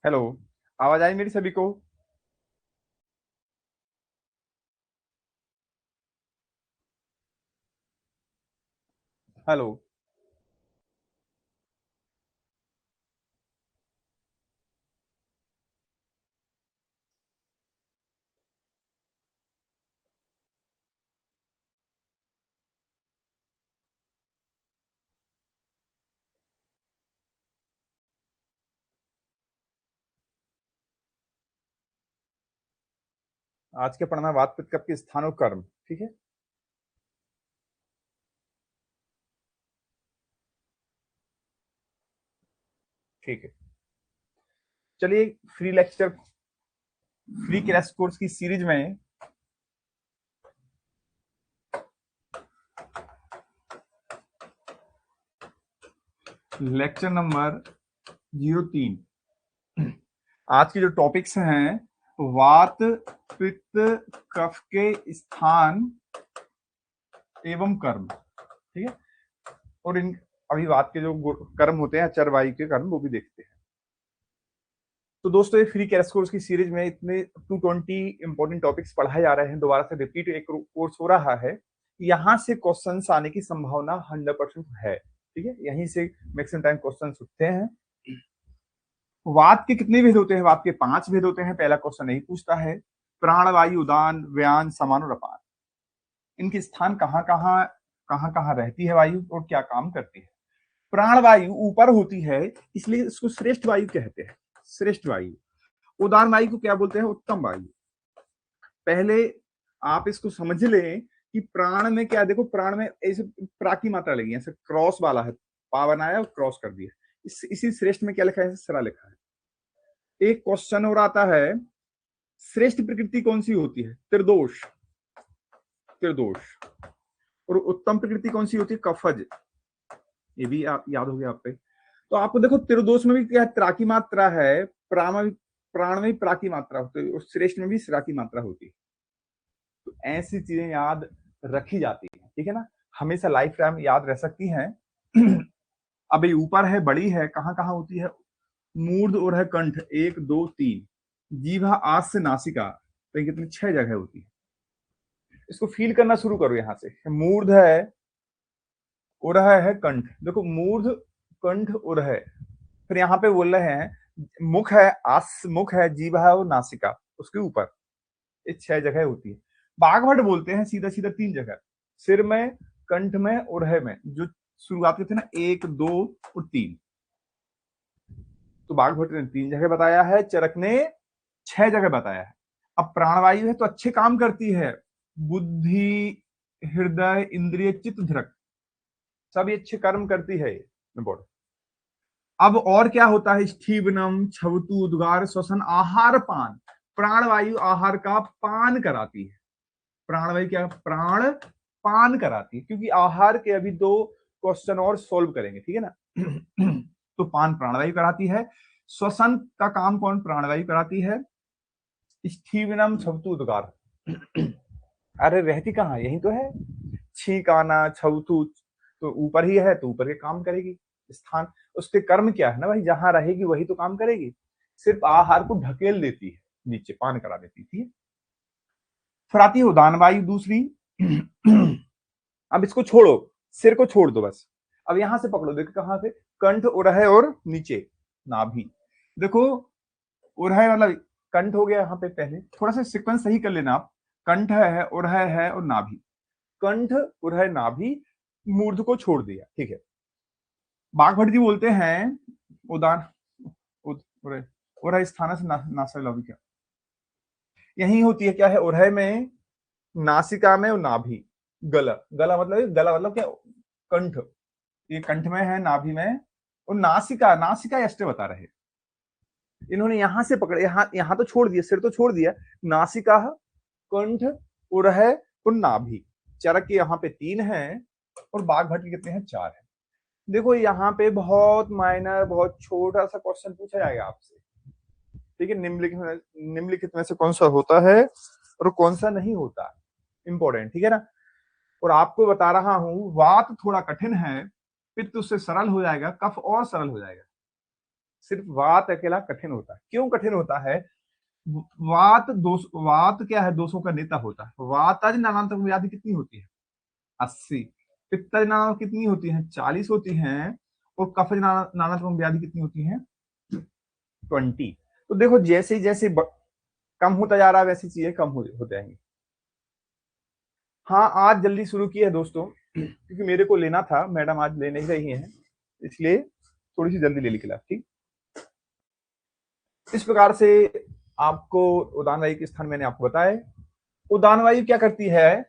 Hello. आवाज आई मेरी सभी को? हेलो। आज के पढ़ना वात पित्त कफ के स्थान और कर्म। ठीक है। ठीक है। चलिए, free lecture, free crash course की सीरीज में लेक्चर नंबर 03। आज की जो टॉपिक्स हैं, वात पित्त कफ के स्थान एवं कर्म। ठीक है। और इन अभी वात के जो कर्म होते हैं, चर वायु के कर्म, वो भी देखते हैं। तो दोस्तों, ये फ्री क्रैश कोर्स की सीरीज में इतने 220 इंपॉर्टेंट टॉपिक्स पढ़ाए जा रहे हैं। दोबारा से रिपीट एक कोर्स हो रहा है। यहाँ से क्वेश्चंस आने की संभावना 100% है। ठीक है, यहीं से मैक्सिमम टाइम क्वेश्चंस उठते हैं। वात के कितने भेद होते हैं? वात के 5 भेद होते हैं। पहला क्वेश्चन यही पूछता है, प्राण वायु उदान व्यान समान और अपान, इनके स्थान कहाँ कहाँ रहती है वायु और क्या काम करती है? प्राण वायु ऊपर होती है, इसलिए इसको श्रेष्ठ वायु कहते हैं, श्रेष्ठ वायु। उदान वायु को क्या बोलते हैं? उत्तम वायु। पहले आप इसको समझ लें कि प्राण में क्या, देखो प्राण में ऐसे प्रा की मात्रा लगी है, ऐसे क्रॉस वाला है, पा बनाया और क्रॉस कर दिया। इसी श्रेष्ठ में क्या लिखा है? सरा लिखा है। एक क्वेश्चन और आता है, श्रेष्ठ प्रकृति कौन सी होती है? त्रिदोष। त्रिदोष। और उत्तम प्रकृति कौन सी होती है? कफज। ये भी आप याद हो गया आप पे। तो आपको देखो, त्रिदोष में भी क्या त्रा की मात्रा है, प्राण में भी प्रा की मात्रा होती है और श्रेष्ठ में भी श्रा की मात्रा होती है। तो ऐसी चीजें याद रखी जाती है। ठीक है ना, हमेशा लाइफ टाइम याद रह सकती हैं। अब ये ऊपर है, बड़ी है, कहाँ कहाँ होती है? मूर्ध और है कंठ, 1 2 3। जीवा आस से नासिका, तो ये कितनी 6 जगह होती है। इसको फील करना शुरू करो। यहां से मूर्ध है, उरह है, कंठ। देखो मूर्ध, कंठ, उरह। फिर यहाँ पे बोल रहे हैं मुख है, आस मुख है, जीभ है और नासिका उसके ऊपर। ये 6 जगह होती है। बाघभट बोलते हैं सीधा सीधा 3 जगह, सिर में, कंठ में, उरह में, जो शुरुआत में थे ना, 1 2 और 3। तो बाघभट ने 3 जगह बताया है, चरक ने 6 जगह बताया है। अब प्राणवायु है तो अच्छे काम करती है, बुद्धि, हृदय, इंद्रिय, चित्त, धृक, सब ये अच्छे कर्म करती है। इम्पोर्टेंट। अब और क्या होता है? स्थीवनम, छवतु, उद्गार, श्वसन, आहार, पान। प्राणवायु आहार का पान कराती है। प्राणवायु क्या? प्राण पान कराती है, क्योंकि आहार के अभी 2 क्वेश्चन और सोल्व करेंगे। ठीक है ना। तो पान प्राणवायु कराती है। श्वसन का काम कौन? प्राणवायु कराती है। स्थीवनम, छवतु, उद्गार। अरे रहती कहाँ? यही तो है। छींक आना, छवतु तो ऊपर ही है, तो ऊपर के काम करेगी। स्थान, उसके कर्म क्या है ना भाई, जहां रहेगी वही तो काम करेगी। सिर्फ आहार को ढकेल देती है नीचे, पान करा देती थी। फिर आती है उदान वायु दूसरी। अब इसको छोड़ो, सिर को छोड़ दो बस। अब यहां से पकड़ो, देखो कहां से? कंठ, उरह और नीचे नाभि। देखो, उरह मतलब कंठ हो गया यहाँ पे। पहले थोड़ा सा सीक्वेंस सही कर लेना आप। कंठ है, उरह है और नाभि। कंठ, उरह, नाभि, मूर्ध को छोड़ दिया। ठीक है। बाघभट जी बोलते हैं उदान उरह, उरह स्थान से नासा लौकिका यही होती है। क्या है? उरह में, नासिका में और नाभि। गला, गला मतलब, गला मतलब क्या? कंठ। ये कंठ में है, नाभि में और नासिका, नासिका एस्टे बता रहे। इन्होंने यहां से पकड़े, यहां यहां तो छोड़ दिया, सिर तो छोड़ दिया। नासिका, कंठ, उरह और नाभि। चरक के यहाँ पे 3 हैं और बाघभट के कितने हैं? 4 है। देखो यहाँ पे बहुत माइनर, बहुत छोटा सा क्वेश्चन पूछा जाएगा आपसे। ठीक है, निम्नलिखित में से कौन सा होता है और कौन सा नहीं होता? इंपॉर्टेंट। ठीक है ना। और आपको बता रहा हूं, वात थोड़ा कठिन है, पित्त उससे सरल हो जाएगा, कफ और सरल हो जाएगा। सिर्फ वात अकेला कठिन होता है। क्यों कठिन होता है? वात क्या है? दोषों का नेता होता है। वातज नानांतक व्याधि कितनी होती है? 80। पित्तज नानांतक कितनी होती है? 40 होती हैं। और कफज नानांतक व्याधि कितनी होती है? 20। तो देखो जैसे जैसे कम होता जा रहा है वैसी चीजें कम हो जाएंगी। हाँ, आज जल्दी शुरू की है दोस्तों, क्योंकि मेरे को लेना था, मैडम आज ले नहीं रही हैं, इसलिए थोड़ी सी जल्दी ले ली क्लास। ठीक, इस प्रकार से आपको उदान वायु के स्थान मैंने आपको बताया। उदान वायु क्या करती है?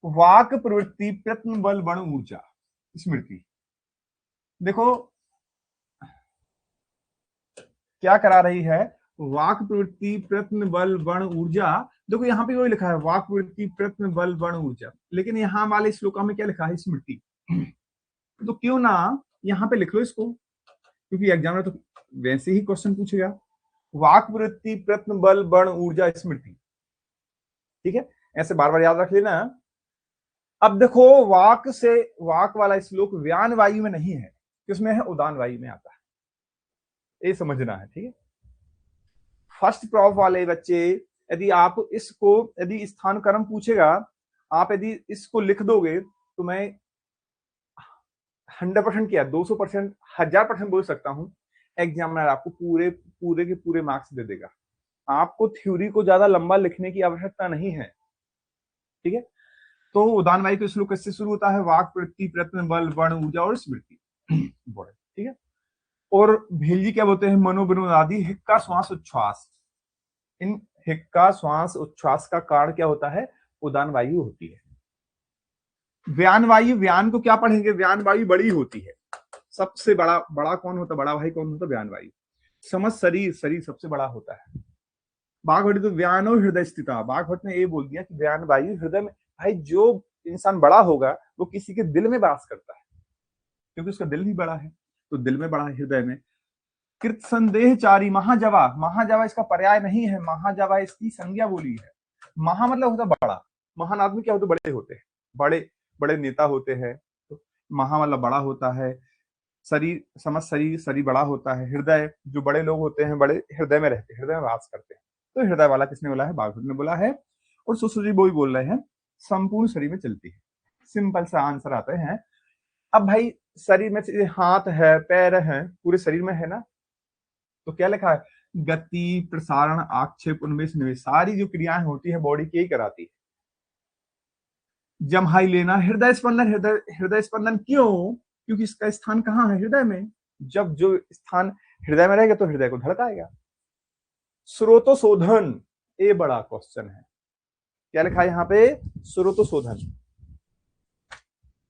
वाक प्रवृत्ति, प्रयत्न, बल, बण, ऊर्जा, स्मृति। देखो क्या करा रही है? वाक प्रवृत्ति, प्रयत्न, बल, बण, ऊर्जा। देखो यहाँ पे वही लिखा है, वाक प्रवृत्ति, प्रयत्न, बल, बण, ऊर्जा, लेकिन यहाँ वाले श्लोका में क्या लिखा है? स्मृति। तो क्यों ना यहाँ पे लिख लो इसको, क्योंकि एग्जाम में तो वैसे ही क्वेश्चन पूछेगा। वाक प्रवृत्ति, प्रयत्न, बल, बण, ऊर्जा, स्मृति। ठीक है, ऐसे बार बार याद रख लेना। अब देखो वाक से, वाक वाला श्लोक व्यान वायु में नहीं है, किसमें है? उदान वायु में आता है, ये समझना है। ठीक है, फर्स्ट प्रॉप वाले बच्चे, यदि आप इसको, यदि स्थान कर्म पूछेगा, आप यदि इसको लिख दोगे तो मैं 100% क्या 200%, 1000% बोल सकता हूं, एग्जामिनर आपको पूरे पूरे के पूरे मार्क्स दे देगा। आपको थ्योरी को ज्यादा लंबा लिखने की आवश्यकता नहीं है। ठीक है, तो उदान वायु का श्लोक कैसे शुरू होता है? वाक प्रवृत्ति, प्रयत्न, बल, बण, ऊर्जा और स्मृति। ठीक है, और भेलजी क्या बोलते हैं? मनोविनोद आदि, हिक्का, श्वास, उच्छ्वास। इन हिक्का, श्वास, उच्छ्वास का कारण क्या होता है? उदान वायु होती है। व्यान वायु, व्यान को क्या पढ़ेंगे? व्यान वायु बड़ी होती है। सबसे बड़ा बड़ा कौन होता? बड़ा भाई कौन होता? व्यान वायु। समझ शरीर, शरीर सबसे बड़ा होता है। बाघभट्ट तो व्यानो हृदय स्थिता, बाघभट्ट ने ये बोल दिया कि व्यान वायु हृदय में। भाई जो इंसान बड़ा होगा वो किसी के दिल में वास करता है, क्योंकि उसका दिल ही बड़ा है, तो दिल में बड़ा है, हृदय में। कृत संदेह चारी, महाजवा, महाजवा इसका पर्याय नहीं है, महाजवा इसकी संज्ञा बोली है। महा मतलब होता बड़ा, महान आदमी क्या होते? बड़े होते हैं, बड़े बड़े नेता होते हैं, तो महा मतलब बड़ा होता है। शरीर, समझ शरीर, शरीर बड़ा होता है। हृदय, जो बड़े लोग होते हैं बड़े हृदय में रहते हैं, हृदय में वास करते हैं। तो हृदय वाला किसने बोला है? बाघभट्ट ने बोला है। और सुश्रुति बोई बोल रहे हैं, संपूर्ण शरीर में चलती है। सिंपल सा आंसर आते हैं। अब भाई शरीर में हाथ है, पैर है, पूरे शरीर में है ना, तो क्या लिखा है? गति, प्रसारण, आक्षेप, उन्मेष, निवेश, सारी जो क्रियाएं होती है बॉडी की, यही कराती है। जम्हाई लेना, हृदय स्पंदन, हृदय स्पंदन क्यों? क्योंकि इसका स्थान कहाँ है? हृदय में। जब जो स्थान हृदय में रहेगा तो हृदय को धड़काएगा। स्रोतोशोधन, ये बड़ा क्वेश्चन है। क्या लिखा है यहाँ पे? स्रोतोशोधन।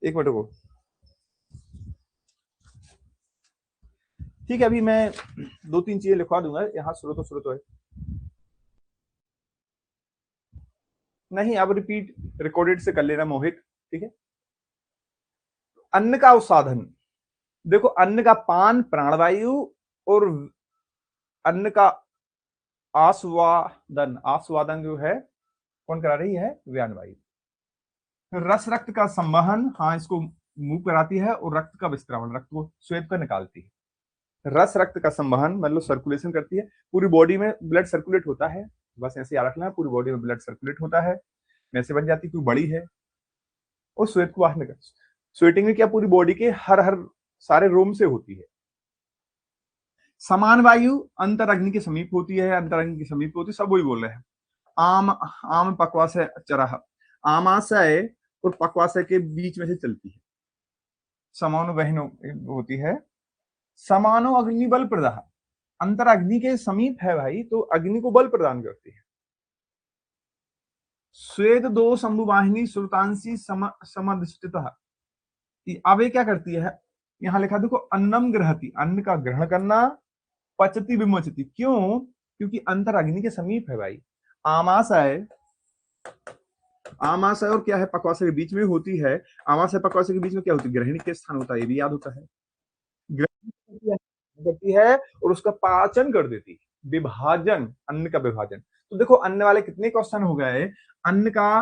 एक मिनट को, ठीक है, अभी मैं 2-3 चीजें लिखवा दूंगा यहाँ। स्रोतो है नहीं, अब रिपीट रिकॉर्डेड से कर लेना मोहित। ठीक है, अन्न का अवसाधन। देखो अन्न का पान प्राणवायु, और अन्न का आस्वादन, आस्वादन जो है कौन करा रही है? व्यान वायु। रस रक्त का संवहन, हाँ इसको मुंह कराती है, और रक्त का विस्त्रावण, रक्त को श्वेत कर निकालती है। रस रक्त का संवहन मतलब सर्कुलेशन करती है, पूरी बॉडी में ब्लड सर्कुलेट होता है। बस ऐसे याद रखना, पूरी बॉडी में ब्लड सर्कुलेट होता है, वैसे बन जाती क्योंकि बड़ी है। और श्वेत को बाहर निकल, स्वेटिंग में क्या पूरी बॉडी के हर हर सारे रोम से होती है। समान वायु अंतर अग्नि के समीप होती है, अंतर अग्नि के समीप होती है, सब वही बोल रहे हैं। आम, आम पक्वाशय चरह, आमाशय और पक्वाशय के बीच में से चलती है। समानो बहन होती है। समानो अग्नि बल प्रदाह, अंतर अग्नि के समीप है भाई, तो अग्नि को बल प्रदान करती है। स्वेद दो शंभुवाहिनी श्रुतांशी समधिष्ठितः, अब ये क्या करती है? यहां लिखा देखो, अन्नम ग्रहति, अन्न का ग्रहण करना, पचती विमोचती, क्यों? क्योंकि अंतर अग्नि के समीप है भाई। आमाशय, आमाशय और क्या है? पक्वाशय के बीच में होती है। आमाशय पक्वाशय के बीच में क्या होती है? ग्रहणी के स्थान होता है, ये भी याद होता है। ग्रहणी करती है और उसका पाचन कर देती है, विभाजन, अन्न का विभाजन। तो देखो अन्न वाले कितने क्वेश्चन हो गए? अन्न का,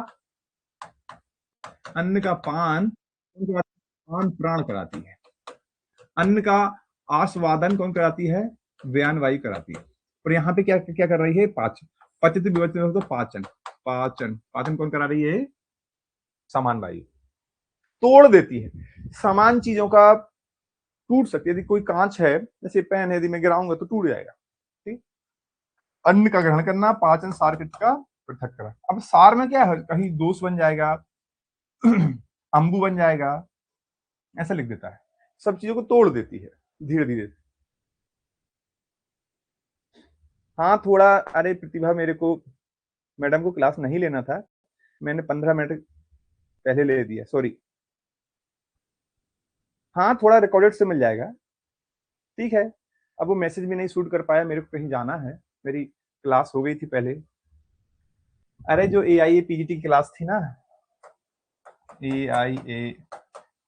अन्न का पान, पान प्राण कराती है। अन्न का आस्वादन कौन कराती है? व्यान वायु कराती है। और यहाँ पे क्या क्या कर रही है? पाचन। पचित विवर्तित तो पाचन, पाचन पाचन कौन करा रही है? समान वायु। तोड़ देती है। समान चीजों का टूट सकती है। यदि कोई कांच है, जैसे पेन है, यदि मैं गिराऊंगा तो टूट जाएगा। ठीक। अन्न का ग्रहण करना, पाचन, सार कृत का पृथक करना। अब सार में क्या है? कहीं दोष बन जाएगा, अंबु बन जाएगा, ऐसा लिख देता है। सब चीजों को तोड़ देती है धीरे धीरे। हाँ थोड़ा, अरे प्रतिभा, मेरे को मैडम को क्लास नहीं लेना था, मैंने 15 मिनट पहले ले दिया, सॉरी। हाँ थोड़ा रिकॉर्डेड से मिल जाएगा, ठीक है। अब वो मैसेज भी नहीं शूट कर पाया, मेरे को कहीं जाना है, मेरी क्लास हो गई थी पहले। अरे जो AIA PGT की क्लास थी ना, AIA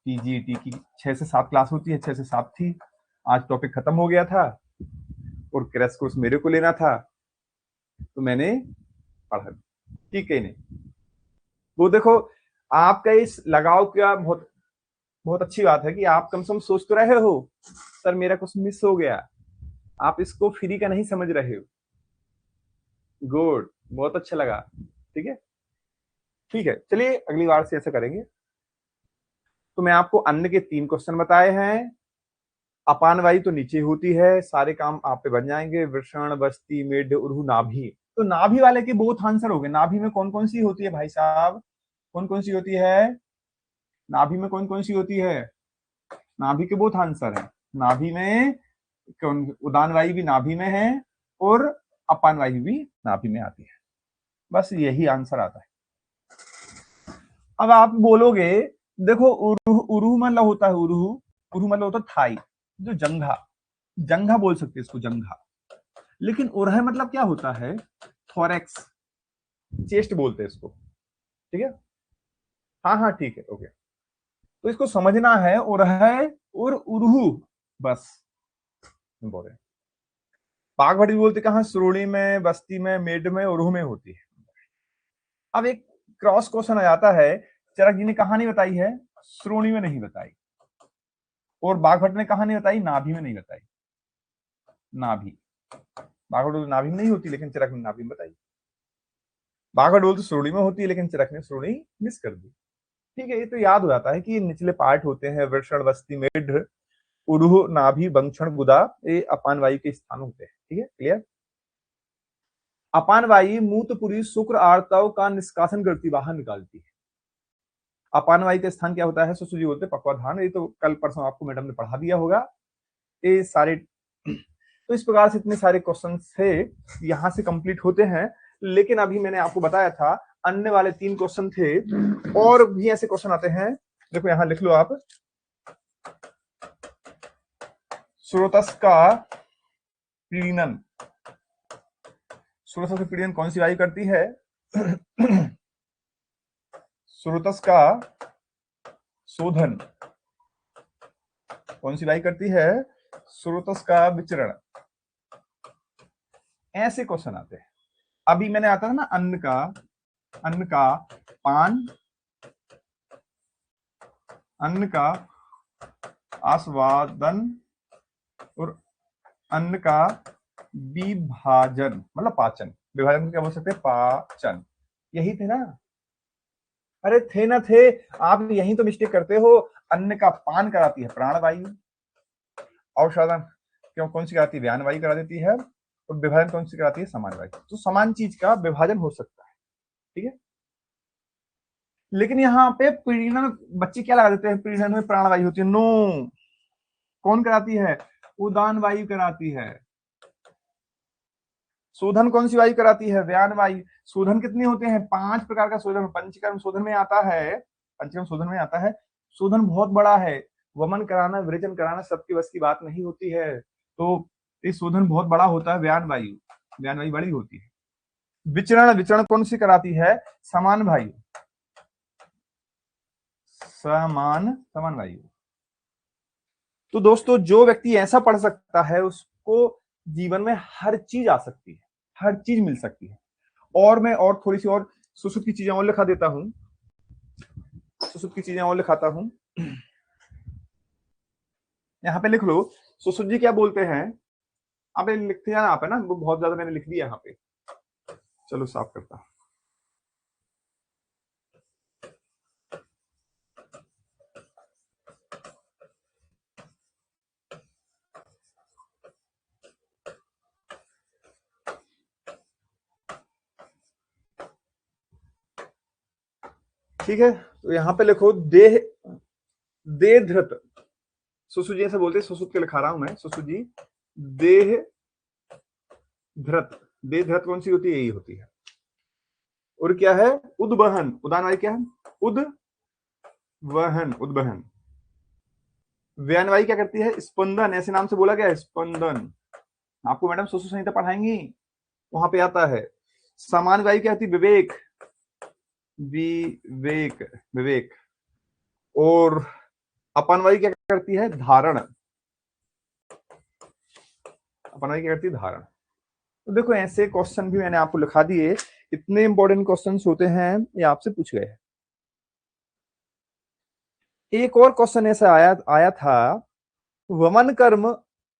PGT की 6 से 7 क्लास होती है, 6 से 7 थी। आज टॉपिक खत्म हो गया था और क्रैश कोर्स मेरे को लेना था, तो मैंने पढ़ा, ठीक है। नहीं वो देखो, आपका इस लगाव का बहुत बहुत अच्छी बात है कि आप कम से कम सोच तो रहे हो, सर मेरा कुछ मिस हो गया, आप इसको फ्री का नहीं समझ रहे हो। गुड, बहुत अच्छा लगा। ठीक है, ठीक है, चलिए अगली बार से ऐसा करेंगे। तो मैं आपको अन्न के 3 क्वेश्चन बताए हैं। अपान वायु तो नीचे होती है, सारे काम आप पे बन जाएंगे। वृषण, बस्ती, मेढ, उरहु, नाभि। तो नाभि वाले के बोथ आंसर हो गए। नाभि में कौन कौन सी होती है भाई साहब? कौन कौन सी होती है नाभि में? कौन कौन सी होती है? नाभि के बोथ आंसर है। नाभि में कौन? उदान वायु भी नाभि में है और अपान वायु भी नाभि में आती है। बस यही आंसर आता है। अब आप बोलोगे, देखो उरूह मतलब होता है, उरूह मतलब होता है थाई, जो जंघा, जंघा बोल सकते हैं इसको, जंघा। लेकिन उरह मतलब क्या होता है? थोरेक्स, चेस्ट बोलते हैं इसको। ठीक है, हाँ हाँ ठीक है, ओके। तो इसको समझना है, उरह और उरूह, बस इंपॉर्टेंट। बाघभटी बोलते कहां? श्रोणी में, बस्ती में, मेड में, उरूह में होती है। अब एक क्रॉस क्वेश्चन आ जाता है, चरक जी ने कहा नहीं बताई है, श्रोणी में नहीं बताई, और बाघभट ने कहा नहीं बताई, नाभि में नहीं बताई। नाभि, बाघभट तो नाभि में नहीं होती, लेकिन चरक ने नाभि में बताई। बाघभट बोलते श्रोणी में होती है, लेकिन चरक ने श्रोणी मिस कर दी। ठीक है, ये तो याद हो जाता है कि निचले पार्ट होते हैं, वृषण, बस्ती, मेढ, उरूह, नाभि, बंक्षण, गुदा, ये अपान वायु के स्थान होते हैं। ठीक है, क्लियर। अपान वायु मूत्रपुरी, शुक्र, आर्तव का निष्कासन करती, बाहर निकालती है। अपान वायु का स्थान क्या होता है? सुसुजी बोलते हैं, पक्वाधान। ये तो कल परसों आपको मैडम ने पढ़ा दिया होगा ये सारे। तो इस प्रकार से इतने सारे क्वेश्चन थे, यहां से कंप्लीट होते हैं। लेकिन अभी मैंने आपको बताया था अन्य वाले 3 क्वेश्चन थे, और भी ऐसे क्वेश्चन आते हैं। देखो यहां लिख लो आप, स्रोतस का पीड़न, स्रोतस का पीड़न कौन सी वायु करती है? स्रोतस का शोधन कौन सी वायु करती है? स्रोतस का विचरण। ऐसे क्वेश्चन आते हैं। अभी मैंने आता था ना अन्न का पान, अन्न का आस्वादन और अन्न का विभाजन, मतलब पाचन। विभाजन को क्या बोल सकते हैं? पाचन। यही थे ना? अरे थे ना थे, आप यही तो मिस्टेक करते हो। अन्न का पान कराती है प्राणवायु, औषधन क्यों कौन सी कराती है? व्यान वायु करा देती है, और विभाजन कौन सी कराती है? समान वायु। तो समान चीज का विभाजन हो सकता है, ठीक है। लेकिन यहाँ पे पीड़न, बच्चे क्या लगा देते हैं? पीड़न में प्राणवायु होती है। नो, कौन कराती है? उदान वायु कराती है। शोधन कौन सी वायु कराती है? व्यान वायु। शोधन कितने होते हैं? 5 प्रकार का शोधन पंचकर्म शोधन में आता है, पंचकर्म शोधन में आता है। शोधन बहुत बड़ा है, वमन कराना, विरेचन कराना सबकी बस की बात नहीं होती है। तो ये शोधन बहुत बड़ा होता है। व्यान वायु, व्यान वायु बड़ी होती है। विचरण, विचरण कौन सी कराती है? समान वायु, समान वायु। तो दोस्तों, जो व्यक्ति ऐसा पढ़ सकता है उसको जीवन में हर चीज आ सकती है, हर चीज मिल सकती है। और मैं और थोड़ी सी और सुसुप्त की चीजें और लिखा देता हूं, सुसुप्त की चीजें और लिखाता हूं। यहां पे लिख लो, सुश्रुत जी क्या बोलते हैं? आप ये लिखते हैं आप, है ना, वो बहुत ज्यादा मैंने लिख दिया यहाँ पे, चलो साफ करता। ठीक है, तो यहाँ पे लिखो देह, दे धृत। सुश्रुत जी ऐसे बोलते हैं, सुश्रुत के लिखा रहा हूं मैं, सुश्रुत जी देह धृत। देह धृत कौन सी होती है? यही होती है। और क्या है? उद्वहन। उदान वाली क्या है? उद्वहन, उद्वहन। व्यन वाली क्या करती है? स्पंदन। ऐसे नाम से बोला गया है, स्पंदन। आपको मैडम सुश्रुत संहिता पढ़ाएंगी, वहां पे आता है। समान वायु क्या होती है? विवेक, विवेक, विवेक। और अपान वायु क्या करती है? धारण। अपान वायु क्या करती है? धारण। तो देखो ऐसे क्वेश्चन भी मैंने आपको लिखा दिए, इतने इंपॉर्टेंट क्वेश्चन होते हैं, ये आपसे पूछ गए। एक और क्वेश्चन ऐसा आया आया था, वमन कर्म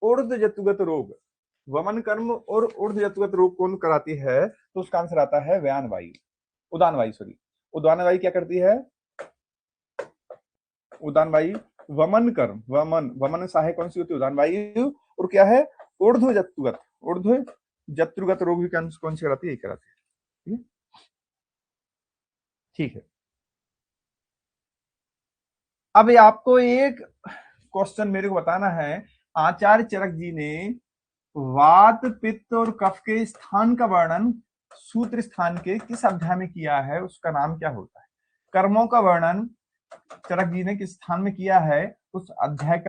ऊर्ध्व जतुगत रोग। वमन कर्म और ऊर्ध्व जतुगत रोग कौन कराती है? तो उसका आंसर आता है व्यान वायु, उदान वायु, सॉरी। उदान वायु क्या करती है? उदान वायु वमन कर्म, वमन, वमन सहायक कौन सी होती है? उदान वायु। और क्या है? ऊर्ध्व जतुगत, ऊर्ध्व जतुगत रोग भी कौन सी कराती है? यही कराती है। ठीक है, अब ये आपको एक क्वेश्चन मेरे को बताना है। आचार्य चरक जी ने वात पित्त और कफ के स्थान का वर्णन सूत्र स्थान के किस अध्याय में किया है? उसका नाम क्या होता है? कर्मों का वर्णन चरक जी ने किस स्थान में किया है? उस अध्याय का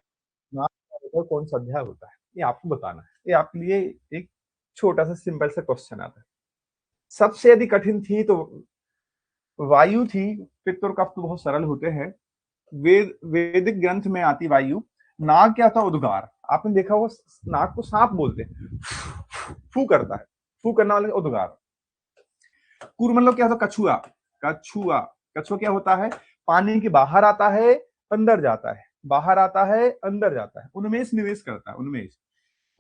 नाम क्या होता है? कौन सा अध्याय होता है? ये आपको बताना है। ये आपके लिए एक छोटा सा सिंपल सा क्वेश्चन आता है। सबसे यदि कठिन थी तो वायु थी। पित्त और कफ तो बहुत सरल होते हैं। वैदिक ग्रंथ में आती वायु। नाग क्या होता है? उद्गार। आपने देखा वो नाग को सांप बोलते हैं, फू करता है, फू करने वाले उद्गार। कूर मतलब क्या होता है? कछुआ, कछुआ। कछुआ क्या होता है? पानी के बाहर आता है, अंदर जाता है, बाहर आता है, अंदर जाता है, उन्मेष निवेश करता है, उन्मेष।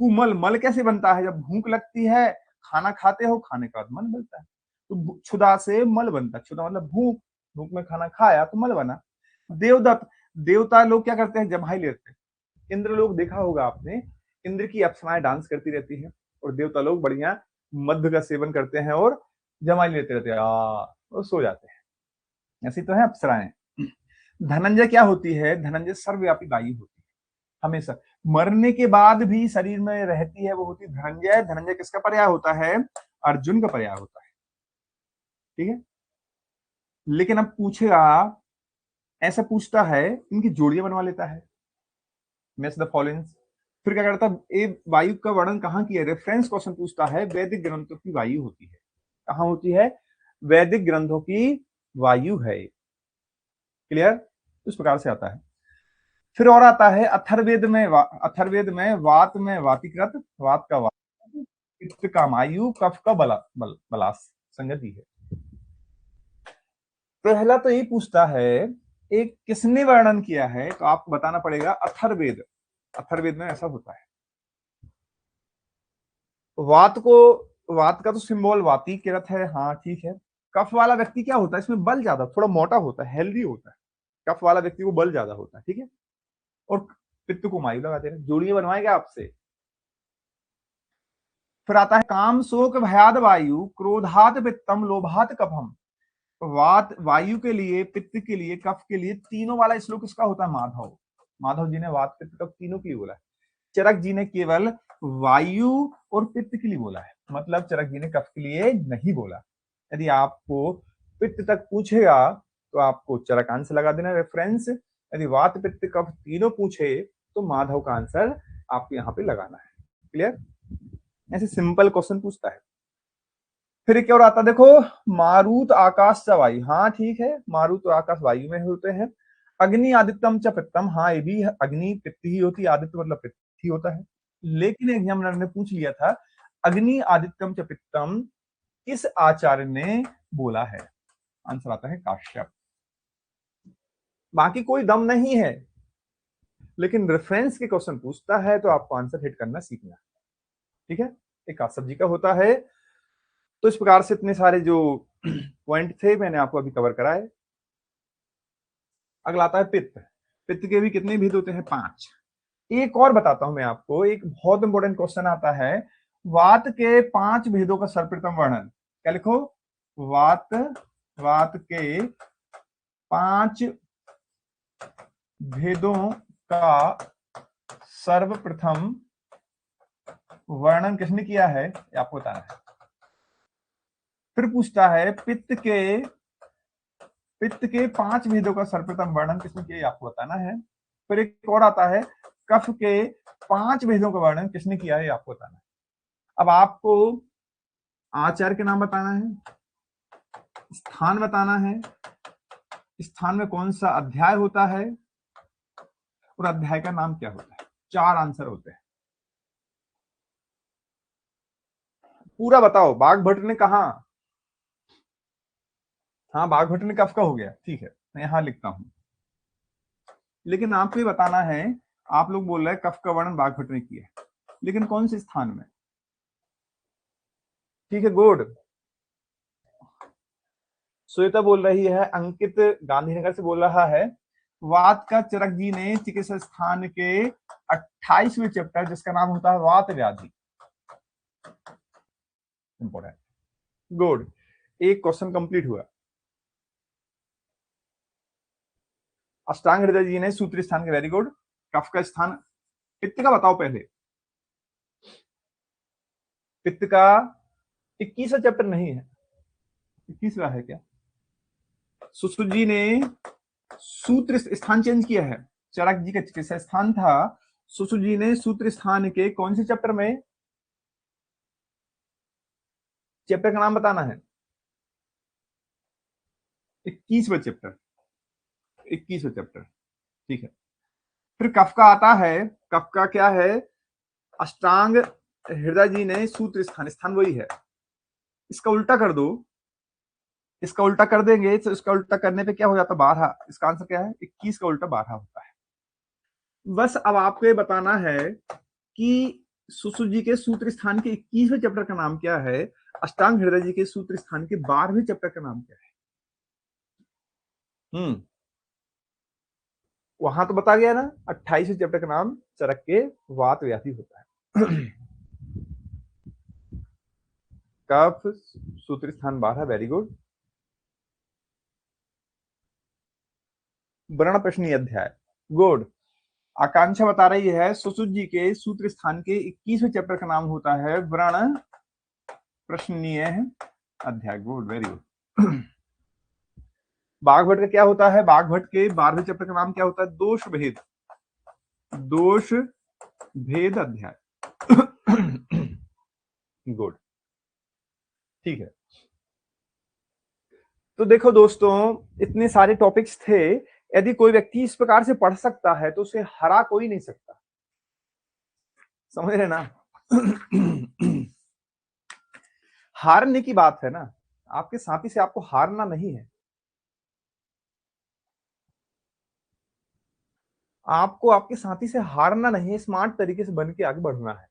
कुमल, मल कैसे बनता है? जब भूख लगती है, खाना खाते हो, खाने के बाद मल बनता है, तो क्षुधा से मल बनता है। क्षुधा मतलब भूख, भूख में खाना खाया तो मल बना। देवदत्त, देवता लोग क्या करते हैं? जमाई लेते हैं। इंद्र लोग देखा होगा आपने, इंद्र की अप्सराएं डांस करती रहती हैं, और देवता लोग बढ़िया मद्य का सेवन करते हैं और जमाई लेते रहते हैं, और सो जाते हैं। ऐसी तो है अप्सराएं। धनंजय क्या होती है? धनंजय सर्वव्यापी वायु होती है, हमेशा मरने के बाद भी शरीर में रहती है, वो होती है धनंजय। धनंजय किसका पर्याय होता है? अर्जुन का पर्याय होता है। ठीक है, लेकिन अब पूछेगा, ऐसा पूछता है, इनकी जोड़ियां बनवा लेता है, मैच द फॉलोइंग। फिर क्या करता है? ये वायु का वर्णन कहाँ किया? रेफरेंस क्वेश्चन पूछता है। वैदिक ग्रंथों की वायु होती है, कहाँ होती है? वैदिक ग्रंथों की वायु है। क्लियर? इस प्रकार से आता है। फिर और आता है अथर्वेद में, अथर्वेद में वात में वातिकृत, वात का वात, पित्त का मायु, कफ का बलास, संगति है। पहला तो यही पूछता है, एक किसने वर्णन किया है? तो आपको बताना पड़ेगा अथर्वेद। अथर्वेद में ऐसा होता है। वात को, वात का तो सिंबल वाती किरत है, हाँ ठीक है। कफ वाला व्यक्ति क्या होता है? इसमें बल ज्यादा, थोड़ा मोटा होता है, हेल्दी होता है। कफ वाला व्यक्ति को बल ज्यादा होता है, ठीक है। और पित्त को मायु लगाते हैं, जोड़ियां बनवाएगा आपसे। फिर आता है काम शोक भयाद वायु, क्रोधात पित्तम, लोभात कफम। वात वायु के लिए, पित्त के लिए, कफ के लिए, तीनों वाला श्लोक किसका होता है? माधव। माधव जी ने वात पित्त कफ तीनों के लिए बोला है। चरक जी ने केवल वायु और पित्त के लिए बोला है, मतलब चरक जी ने कफ के लिए नहीं बोला। यदि आपको पित्त तक पूछेगा तो आपको चरक आंसर लगा देना, रेफरेंस। यदि वात पित्त कफ तीनों पूछे तो माधव का आंसर आपको यहाँ पे लगाना है। क्लियर? ऐसे सिंपल क्वेश्चन पूछता है। फिर क्या और आता, देखो, मारुत आकाश च वायु, हाँ ठीक है, मारुत और आकाश वायु में होते हैं। अग्नि आदित्यम च पित्तम, हाँ ये भी अग्नि पित्त ही होती है, आदित्य मतलब पित्त ही होता है। लेकिन एग्जामिनर ने पूछ लिया था, अग्नि आदित्यम च पित्तम किस आचार्य ने बोला है? आंसर आता है काश्यप। बाकी कोई दम नहीं है। लेकिन रेफरेंस के क्वेश्चन पूछता है तो आपको आंसर हिट करना सीखना है, ठीक है। एक सब्जी का होता है। तो इस प्रकार से इतने सारे जो पॉइंट थे मैंने आपको अभी कवर कराए। अगला आता है पित्त। पित्त के भी कितने भेद होते हैं? 5। एक और बताता हूं मैं आपको, एक बहुत इंपॉर्टेंट क्वेश्चन आता है, वात के 5 भेदों का सर्वप्रथम वर्णन। क्या लिखो? वात वात के 5 भेदों का सर्वप्रथम वर्णन किसने किया है, ये आपको बताना है। फिर पूछता है पित्त के 5 भेदों का सर्वप्रथम वर्णन किसने किया, आपको बताना है। फिर एक और आता है, कफ के 5 भेदों का वर्णन किसने किया है, आपको बताना है। अब आपको आचार्य के नाम बताना है, स्थान बताना है, स्थान में कौन सा अध्याय होता है और अध्याय का नाम क्या होता है। 4 आंसर होते हैं। पूरा बताओ। बाघ भट्ट ने कहा, हाँ बाघ भट्ट ने कफ का हो गया, ठीक है, मैं यहां लिखता हूं। लेकिन आपको ये बताना है, आप लोग बोल रहे हैं कफ का वर्णन बाघ भट्ट ने किया, लेकिन कौन से स्थान में? ठीक है, गुड। श्वेता बोल रही है, अंकित गांधीनगर से बोल रहा है, वात का चरक जी ने चिकित्सा स्थान के 28वें चैप्टर जिसका नाम होता है वात व्याधि। Important, good. एक क्वेश्चन कंप्लीट हुआ। अष्टांग हृदय जी ने सूत्र स्थान के, वेरी गुड। कफ का स्थान, पित्त का बताओ पहले। पित्त का 21वां चैप्टर नहीं है, 21वां है क्या? सुश्रुत जी ने सूत्र स्थान चेंज किया है। चरक जी का चिकित्सा स्थान था, सुश्रुत जी ने सूत्र स्थान के कौन से चैप्टर में, चैप्टर का नाम बताना है। 21वां चैप्टर, 21वां चैप्टर, ठीक है। फिर कफ का आता है, कफ का क्या है? अष्टांग हृदय जी ने सूत्र स्थान, स्थान वही है। इसका उल्टा कर दो, इसका उल्टा कर देंगे तो इसका उल्टा करने पे क्या हो जाता? 12। इसका आंसर क्या है? 21 का उल्टा 12 होता है। बस अब आपको ये बताना है कि सुश्रुत जी के सूत्र स्थान के 21वें चैप्टर का नाम क्या है, अष्टांग हृदय जी के सूत्र स्थान के 12वें चैप्टर का नाम क्या है। वहां तो बता गया ना, 28वें चैप्टर का नाम चरक के वात व्याधि होता है। कफ सूत्र स्थान 12, वेरी गुड। वर्ण प्रश्नीय अध्याय, गुड। आकांक्षा बता रही है, सुश्रुत जी के सूत्र स्थान के 21वें चैप्टर का नाम होता है वर्ण प्रश्नीय अध्याय, गुड, वेरी गुड। बाघ भट्ट का क्या होता है? बाघ भट्ट के 12वें चैप्टर का नाम क्या होता है? दोष भेद, दोष भेद अध्याय। गुड, ठीक है। तो देखो दोस्तों, इतने सारे टॉपिक्स थे। यदि कोई व्यक्ति इस प्रकार से पढ़ सकता है तो उसे हरा कोई नहीं सकता, समझ रहे ना? हारने की बात है ना, आपके साथी से आपको हारना नहीं है। आपको आपके साथी से हारना नहीं है, स्मार्ट तरीके से बन के आगे बढ़ना है।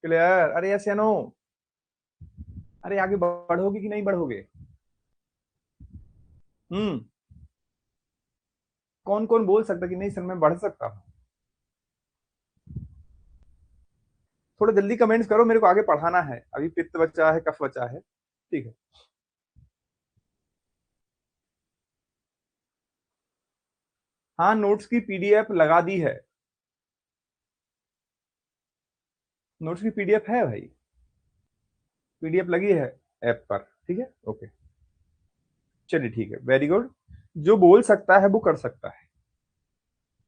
क्लियर? अरे यस या नो? अरे आगे बढ़ोगे कि नहीं बढ़ोगे? हम्म, कौन कौन बोल सकता कि नहीं सर मैं बढ़ सकता हूं? थोड़ा जल्दी कमेंट्स करो, मेरे को आगे पढ़ाना है। अभी पित्त बचा है, कफ बचा है, ठीक है। हाँ, नोट्स की पीडीएफ लगा दी है। नोट्स की पीडीएफ है भाई, पीडीएफ लगी है ऐप पर, ठीक है, ओके। चलिए ठीक है, वेरी गुड। जो बोल सकता है वो कर सकता है।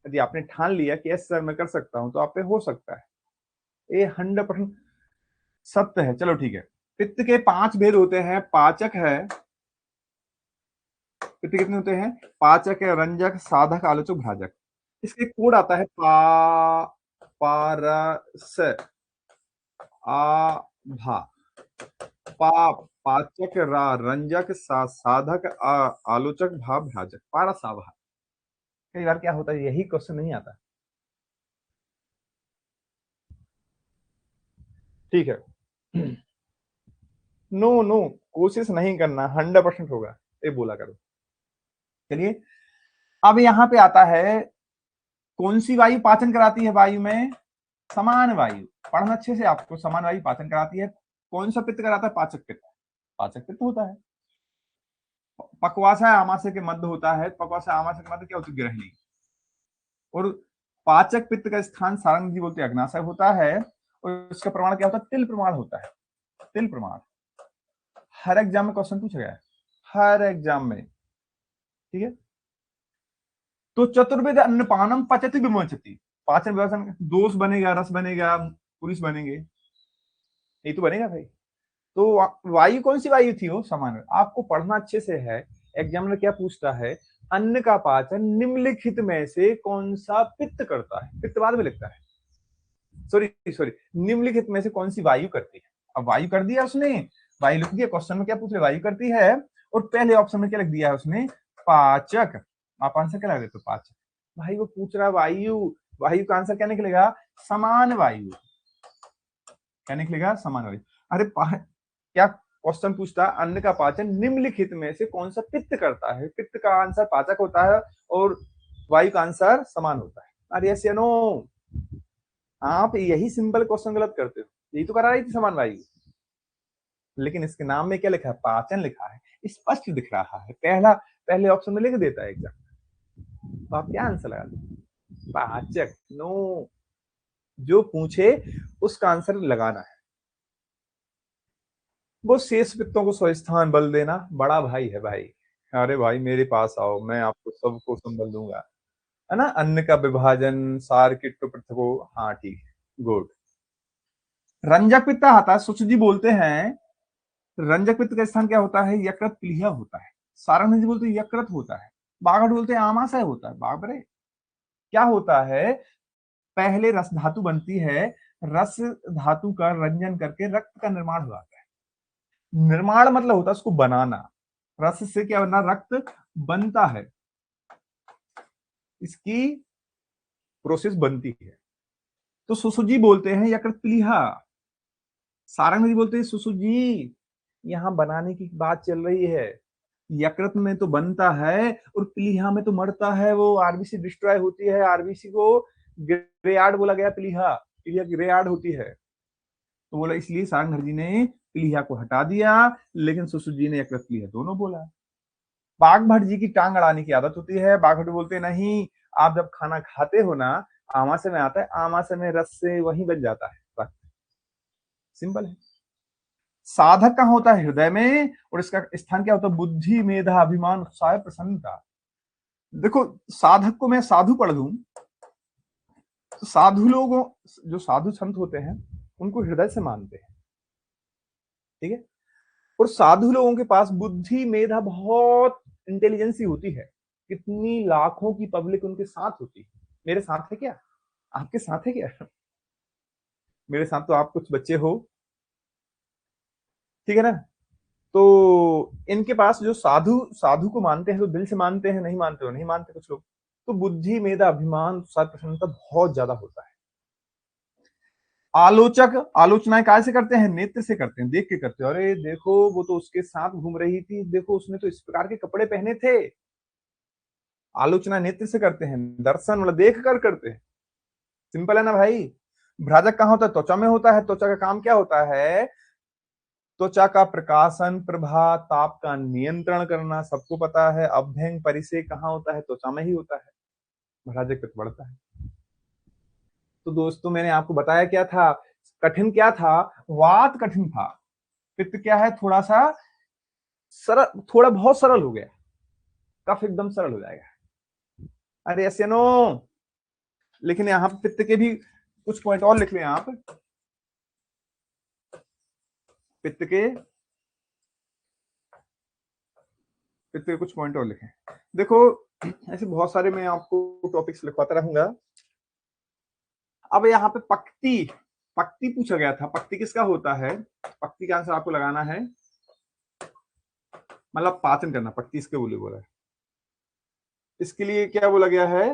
यदि आपने ठान लिया कि यस सर मैं कर सकता हूं तो आप पे हो सकता है, ये 100% सत्य है। चलो ठीक है। पित्त के 5 भेद होते हैं, पाचक है। पित्त कितने होते हैं? पाचक है, रंजक, साधक, आलोचक, भाजक। इसके कोड आता है पारस, आ भा, पाचक, रंजक, साधक, आलोचक, भाजक, पारस, आ भा। कई बार क्या होता है, यही क्वेश्चन नहीं आता, ठीक है। नो नो, कोशिश नहीं करना, 100% होगा, ये बोला करो। चलिए, अब यहां पे आता है, कौन सी वायु पाचन कराती है वायु में? समान वायु। पढ़ना अच्छे से आपको, समान वायु पाचन कराती है। कौन सा पित्त कराता है? पाचक पित्त। पाचक पित्त होता है। पक्वाशय आमाशय के मध्य होता है। पक्वाशय आमाशय के मध्य क्या होती है? ग्रहणी। और पाचक पित्त का स्थान सारंग जी बोलते हैं अग्नाशय होता है। और इसका प्रमाण क्या होता है? तिल प्रमाण होता है। तिल प्रमाण हर एग्जाम में क्वेश्चन पूछा गया है, हर एग्जाम में। ठीक है, तो चतुर्वेद अन्नपानम पचति विमोचति। पाचन व्यवस्था, दोष बनेगा, रस बनेगा, पुरुष बनेंगे, ये तो बनेगा भाई। तो वायु कौन सी वायु थी? वो समान। आपको पढ़ना अच्छे से है। एग्जामिनर क्या पूछता है? अन्न का पाचन निम्नलिखित में से कौन सा पित्त करता है? पित्त बाद में लिखता है, सॉरी सॉरी, निम्नलिखित में से कौन सी वायु करती है? अब वायु कर दिया उसने, वायु लिख दिया। क्वेश्चन में क्या पूछ रहे? वायु करती है। और पहले ऑप्शन में क्या लिख दिया है उसने? पाचक। आप आंसर क्या लगा देते हो? पाचक। भाई वो पूछ रहा है वायु, वायु का आंसर क्या निकलेगा? समान वायु। क्या निकलेगा? समान वायु। अरे क्या क्वेश्चन पूछता है? अन्न का पाचन निम्नलिखित में से कौन सा पित्त करता है? पित्त का आंसर पाचक होता है और वायु का आंसर समान होता है। अरे यस या नो? आप यही सिंपल क्वेश्चन गलत करते हो। यही तो करा रही थी समान वायु, लेकिन इसके नाम में क्या लिखा है? पाचन लिखा है। स्पष्ट दिख रहा है, पहला पहले ऑप्शन में लिख देता है एग्जाम। तो आप क्या आंसर लगा दें? पाचक। नो, जो पूछे उसका आंसर लगाना है। वो शेष पित्तों को स्वस्थान बल देना, बड़ा भाई है भाई। अरे भाई मेरे पास आओ, मैं आपको सबको संबल दूंगा, है ना। अन्न का विभाजन, सार किट्टो पृथको, हाँ ठीक है, गुड। रंजक पित्त आता है, सुचजी बोलते हैं। रंजक पित्त का स्थान क्या होता है? यकृत प्लीहा होता है। सारंग जी बोलते हैं यकृत होता है। बागड़ बोलते हैं आमाशय होता है। बाबरे, क्या होता है? पहले रस धातु बनती है, रस धातु का रंजन करके रक्त का निर्माण हुआ है। निर्माण मतलब होता है उसको बनाना। रस से क्या बनना? रक्त बनता है, इसकी प्रोसेस बनती है। तो सुसुजी बोलते हैं यकृत प्लीहा। सारंग जी बोलते हैं सुसुजी, यहां बनाने की बात चल रही है। यकृत में तो बनता है और प्लीहा में तो मरता है, वो आरबीसी डिस्ट्रॉय होती है। आरबीसी को ग्रेयार्ड बोला गया, प्लीहा प्लीहा ग्रेयार्ड होती है। तो बोला इसलिए सारंग जी ने प्लीहा को हटा दिया, लेकिन सुसुजी ने यकृत प्लीहा दोनों बोला। बाघ भट्ट जी की टांग अड़ाने की आदत होती है। बाघ भट्ट बोलते नहीं, आप जब खाना खाते हो ना, आमाशय में आता है, आमाशय में रस से वही बन जाता है रक्त। सिंपल है। साधक कहाँ होता है? हृदय में। और इसका स्थान क्या होता है? बुद्धि, मेधा, अभिमान, उत्साह, प्रसन्नता। देखो, साधक को मैं साधु पढ़ दूं तो साधु लोगों, जो साधु संत होते हैं उनको हृदय से मानते हैं, ठीक है। और साधु लोगों के पास बुद्धि, मेधा, बहुत इंटेलिजेंसी होती है। कितनी लाखों की पब्लिक उनके साथ होती है। मेरे साथ है क्या? आपके साथ है क्या? मेरे साथ तो आप कुछ बच्चे हो, ठीक है ना। तो इनके पास जो साधु साधु को मानते हैं तो दिल से मानते हैं, नहीं मानते हो नहीं मानते कुछ लोग। तो बुद्धि, मेधा, अभिमान, उत्साह, प्रसन्नता बहुत ज्यादा होता है। आलोचक आलोचनाएं काय से करते हैं? नेत्र से करते हैं, देख के करते हैं। अरे देखो, वो तो उसके साथ घूम रही थी, देखो उसने तो इस प्रकार के कपड़े पहने थे। आलोचना नेत्र से करते हैं, दर्शन मतलब देख कर करते हैं। सिंपल है ना भाई। भ्राजक कहाँ होता है? त्वचा में होता है। त्वचा का काम क्या होता है? त्वचा का प्रकाशन, प्रभा, ताप का नियंत्रण करना, सबको पता है। अभ्यंग परिसेय कहाँ होता है? त्वचा में ही होता है। भ्राजक पित्त बढ़ता है। तो दोस्तों मैंने आपको बताया क्या था? कठिन क्या था? वात कठिन था। पित्त क्या है? थोड़ा सा सरल, थोड़ा बहुत सरल हो गया। कफ एकदम सरल हो जाएगा। अरे ऐसे नो, लेकिन यहाँ पे पित्त के भी कुछ पॉइंट और लिख लें आप। पित्त के पित्त के कुछ पॉइंट और लिखें। देखो, ऐसे बहुत सारे मैं आपको टॉपिक्स लिखवाता रहूंगा। अब यहाँ पे पक्ति पक्ति पूछा गया था। पक्ति किसका होता है? पक्ति का आंसर आपको लगाना है, मतलब पाचन करना। पक्ति इसके बोले बोला है। इसके लिए क्या बोला गया है?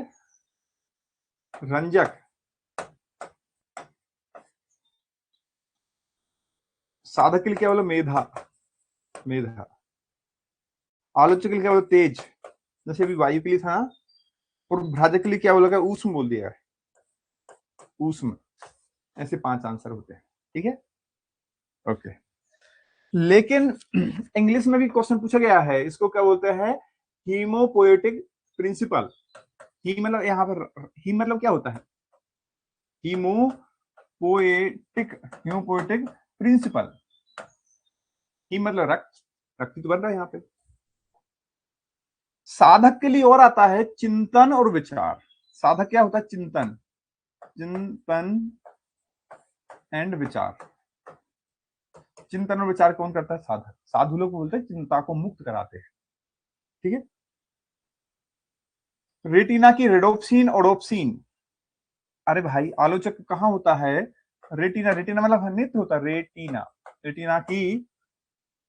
रंजक। साधक के लिए क्या बोलो? मेधा, मेधा। आलोचक के लिए क्या बोलो? तेज, जैसे अभी वायु के लिए था। और भ्राजक के लिए क्या बोला? ऊष्म बोल दिया है, ऊष्म। ऐसे 5 आंसर होते हैं, ठीक है, ओके। लेकिन इंग्लिश में भी क्वेश्चन पूछा गया है, इसको क्या बोलते हैं? Haemopoietic principal. ही मतलब यहाँ पर ही मतलब क्या होता है? Haemopoietic, haemopoietic principal. ही मतलब रक्त, रक्त तो बन रहा है यहाँ पे। साधक के लिए और आता है चिंतन और विचार। साधक क्या होता है? चिंतन, चिंतन एंड विचार। चिंतन और विचार कौन करता है? साधक। साधु लोग बोलते हैं चिंता को मुक्त कराते हैं, ठीक है। रेटिना की रेडोप्सिन, ओडोप्सिन। अरे भाई, आलोचक कहाँ होता है? रेटिना, रेटिना मतलब नेत्र होता है, रेटिना। रेटिना की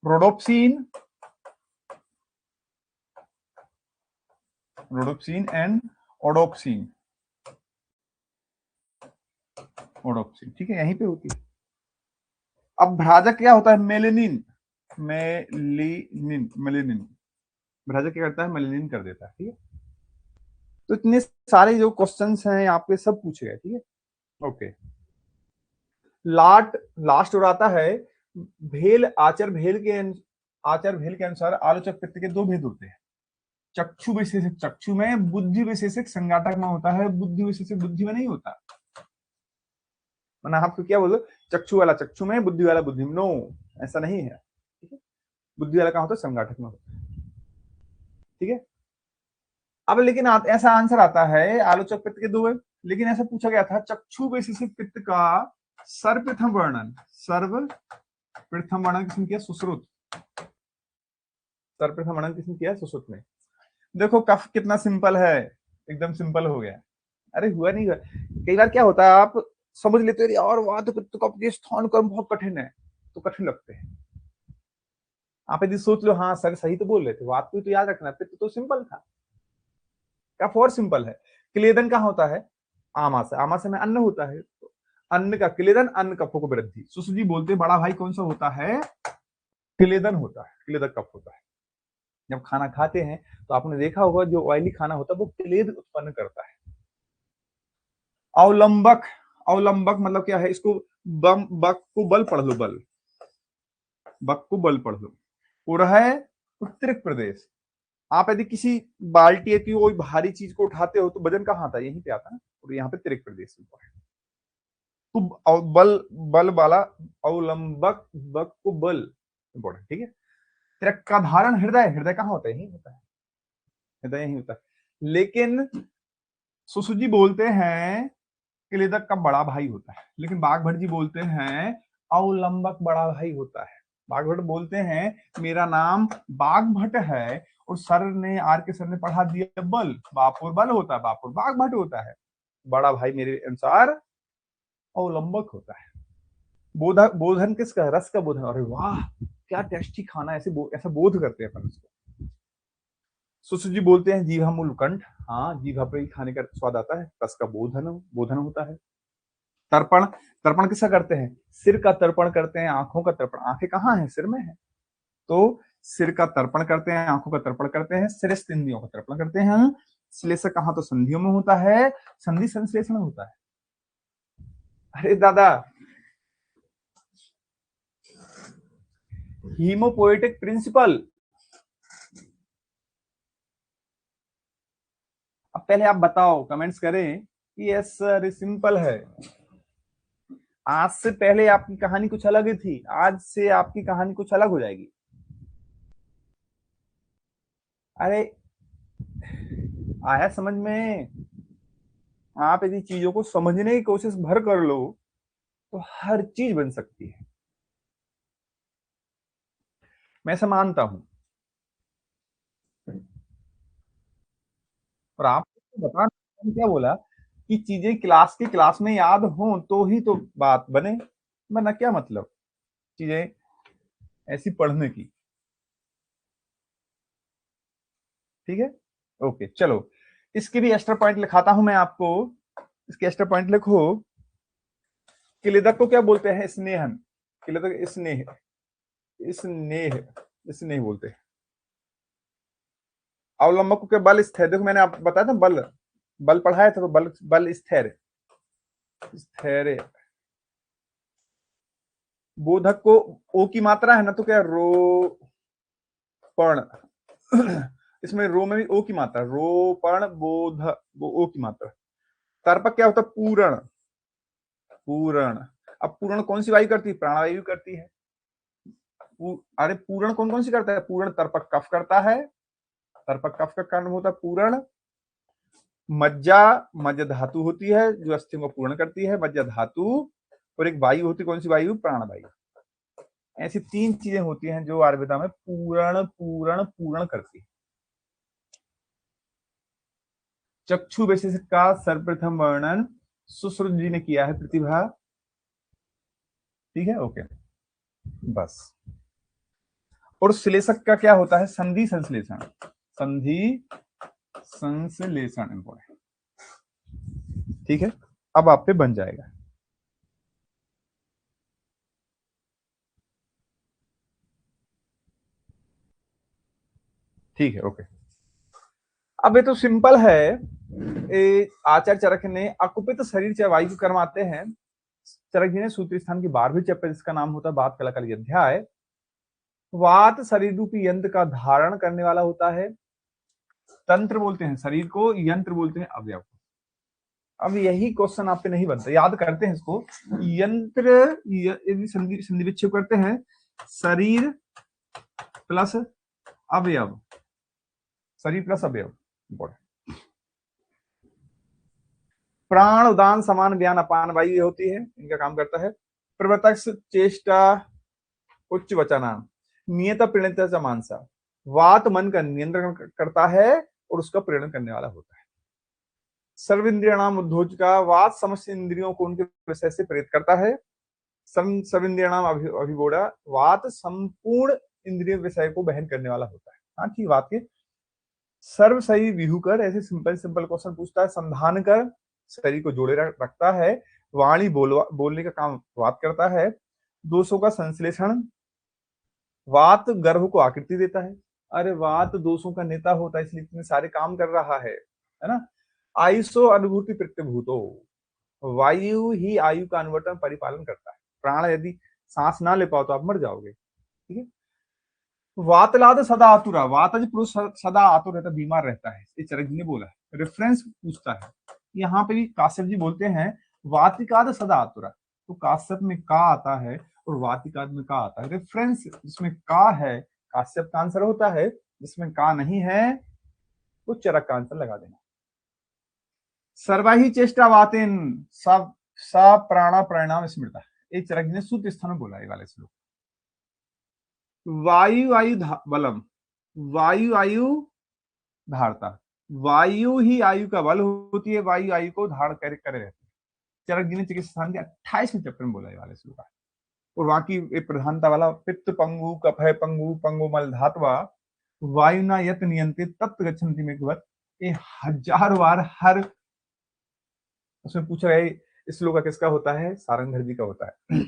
रोडोप्सिन, रोडोप्सिन एंड ओडोप्सिन, ओडोप्सिन, ठीक है, यहीं पे होती है। अब भ्राजक क्या होता है? Melanin, मेलिनिन, melanin. भ्राजक क्या करता है? मेलेनिन कर देता है, ठीक है। तो इतने सारे जो क्वेश्चंस हैं आपके सब पूछे गए, ठीक है, ओके। लास्ट और आता है भेल, आचार भेल के, आचार भेल के अनुसार आलोचक पित्त के 2 भेद होते हैं। चक्षु विशेषक चक्षु में, बुद्धि विशेषक संघातक में होता है, बुद्धि विशेषक बुद्धि में नहीं होता। मतलब आपको क्या बोलो? चक्षु वाला चक्षु में, बुद्धि वाला बुद्धि में। नो, ऐसा नहीं है, ठीक है। बुद्धि वाला कहाँ होता है? संघातक में होता है, ठीक है। अब लेकिन ऐसा आंसर आता है आलोचक पित्त के 2 है, लेकिन ऐसा पूछा गया था चक्षु वैशेषिक पित्त का सर्वप्रथम वर्णन, सर्वप्रथम वर्णन किसने किया? सुश्रुत। सर्वप्रथम वर्णन किसने किया? सुश्रुत ने। देखो कफ कितना सिंपल है, एकदम सिंपल हो गया। अरे हुआ नहीं हुआ। कई बार क्या होता है, आप समझ लेते हो और वात पित्त कफ के स्थान कर्म बहुत कठिन है, तो कठिन लगते हैं। आप यदि सोच लो हाँ सर सही तो बोल रहे थे, वात को तो याद रखना, पित्त तो सिंपल था, कफ और सिंपल है। क्लेदन कहाँ होता है? आमाशय, आमाशय में अन्न होता है, तो अन्न का क्लेदन, अन्न कफों को वृद्धि। सुश्रुत जी बोलते हैं बड़ा भाई कौन सा होता है? क्लेदन होता है, क्लेदक कफ होता है। जब खाना खाते हैं तो आपने देखा होगा जो ऑयली खाना होता है वो क्लेद उत्पन्न करता है। अवलंबक, अवलंबक मतलब क्या है? इसको बक को बल पढ़ लो, बल, बक को बल पढ़ लो। और है उत्तरी प्रदेश। आप यदि किसी बाल्टी की कोई भारी चीज को उठाते हो तो वजन कहाँ आता है? यहीं पे आता है ना, और यहाँ पे त्रिक प्रदेश में है। तो बल, बल वाला अवलंबक, बक को बल इंपॉर्टेंट, ठीक है। त्रिक का धारण हृदय, हृदय कहाँ होता है? यही होता है, हृदय यही होता है। लेकिन सुश्रुत जी बोलते हैं क्लेदक का बड़ा भाई होता है, लेकिन बाघभट्ट जी बोलते हैं अवलंबक बड़ा भाई होता है। बाघभट्ट बोलते हैं मेरा नाम बाघभट्ट है, और सर ने, आर के सर ने पढ़ा दिया बल, बापुर बल होता है, बापुर बाघभट्ट होता है। बड़ा भाई मेरे अनुसार अवलंबक होता है। बोधन किसका? रस का बोधन। अरे वाह क्या टेस्टी खाना, ऐसे ऐसा बोध करते हैं अपन उसको। सुश्रुत जी बोलते हैं जीवा मूल कंठ, हाँ जीवा पर ही खाने का स्वाद आता है, रस का बोधन, बोधन होता है। तर्पण, तर्पण किसका करते हैं? सिर का तर्पण करते हैं, आंखों का तर्पण, आंखें कहाँ है? सिर में है, तो सिर का तर्पण करते हैं, आंखों का तर्पण करते हैं, श्रेष्ठ इंद्रियों का तर्पण करते हैं। श्लेषक कहाँ? तो संधियों में होता है, संधि संश्लेषण होता है। अरे दादा, हीमोपोएटिक प्रिंसिपल। अब पहले आप बताओ, कमेंट्स करें कि यस सर सिंपल है। आज से पहले आपकी कहानी कुछ अलग ही थी, आज से आपकी कहानी कुछ अलग हो जाएगी। अरे आया समझ में? आप यदि चीजों को समझने की कोशिश भर कर लो तो हर चीज बन सकती है, मैं ऐसा मानता हूं। और आप बता, क्या बोला कि चीजें क्लास के क्लास में याद हो तो ही तो बात बने, वरना क्या मतलब चीजें ऐसी पढ़ने की, ठीक है, ओके। चलो इसके भी एक्स्ट्रा पॉइंट लिखाता हूं मैं आपको, इसके एक्स्ट्रा पॉइंट लिखो। क्लेदक को क्या बोलते हैं? स्नेहन। किले तो स्नेह, स्नेह, स्नेह बोलते हैं। अवलंबक के बल स्थिर, देखो मैंने आप बताया था बल, बल पढ़ाया था, तो बल बल स्थिर, स्थिर। बोधक को ओ की मात्रा है ना, तो क्या रो पर्ण, इसमें रो में भी ओ की मात्रा, रो पर्ण बोध, वो ओ की मात्रा। तर्पक क्या होता है? पूरण, पूरण। अब पूरण कौन सी वायु करती है? प्राणवायु करती है। अरे पूरण कौन कौन सी करता है? पूरण तर्पक कफ करता है, तर्पक कफ का कारण होता है पूरण। मज्जा, मज्जा धातु होती है जो अस्थियों को पूर्ण करती है, मज्जा धातु। और एक वायु होती है, कौन सी वायु? प्राणवायु। ऐसी तीन चीजें होती हैं जो आयुर्वेदा में पूरण पूरण पूरण करती है। चक्षु विशेष का सर्वप्रथम वर्णन सुश्रुत जी ने किया है, प्रतिभा। ठीक है, ओके, बस। और श्लेषक का क्या होता है? संधि संश्लेषण, संधि संश्लेषण इंपॉर्टेंट। ठीक है, अब आप पे बन जाएगा। ठीक है, ओके। अब ये तो सिंपल है। आचार्य चरक ने अकुपित शरीर वायु कर्माते हैं। चरक जी ने सूत्र स्थान की 12वीं चैप्टर, जिसका नाम होता है बात कलाकली अध्याय। वात शरीर रूपी यंत्र का धारण करने वाला होता है। तंत्र बोलते हैं शरीर को, यंत्र बोलते हैं अवयव को। अब यही क्वेश्चन आप पे नहीं बनता, याद करते हैं इसको। यंत्र यदि संधि संधि विच्छेद करते हैं, शरीर प्लस अवयव, शरीर प्लस अवयव। प्राण उदान समान ज्ञान अपान वायु ये होती है, इनका काम करता है। प्रवर्तक चेष्टा उच्च वचना नियत प्रणीत मानसा। वात मन का नियंत्रण करता है और उसका प्रेरण करने वाला होता है। सर्वेन्द्रियाणाम उद्धोज का, वात समस्त इंद्रियों को उनके विषय से प्रेरित करता है। सर्वेन्द्रियाणाम अभिबोधा, वात संपूर्ण इंद्रिय विषय को बहन करने वाला होता है। हाँ ठीक, वात के सर्व सही विहू कर, ऐसे सिंपल सिंपल क्वेश्चन पूछता है। संधान कर, शरीर को जोड़े रखता है। वाणी बोलने का काम वात करता है। दोषों का संश्लेषण, वात गर्भ को आकृति देता है। अरे वात दोषों का नेता होता है, इसलिए इतने सारे काम कर रहा है ना। आयुषो अनुभूति प्रत्यभूतो, वायु ही आयु का अनुवर्तन परिपालन करता है। प्राण यदि सांस ना ले पाओ तो आप मर जाओगे। ठीक है। वातलाद सदा आतुरा, वातज पुरुष सदा आतुर रहता, बीमार रहता है, ये चरक जी ने बोला है। रेफरेंस पूछता है, यहाँ पे भी काश्यप जी बोलते हैं वातिकाद सदा आतुरा, तो काश्यप में का आता है और वातिकाद में का आता है। रेफरेंस जिसमें का है काश्यप का आंसर होता है, जिसमें का नहीं है तो चरक का आंसर लगा देना। सर्वाही चेष्टा वातेन सब सब प्राणा परिणाम स्मृता, एक चरक जी ने सूत्र स्थान में बोला ये वाले श्लोक। वायु आयु बलम, वायु आयु धारता, वायु ही आयु का बल होती है, वायु आयु को धारण करे रहती है। चरक जी ने चिकित्सा स्थान के 28वें चैप्टर में बोला ये वाले श्लोक। और बाकी प्रधानता वाला पित्त पंगु कफय पंगु पंगु मल धातवा वायुना यत नियंत्रित तत्व गच्छन्ति में ये 1000 बार हर उसमें पूछा गया इस श्लोक का किसका होता है? सारंगधर जी का होता है।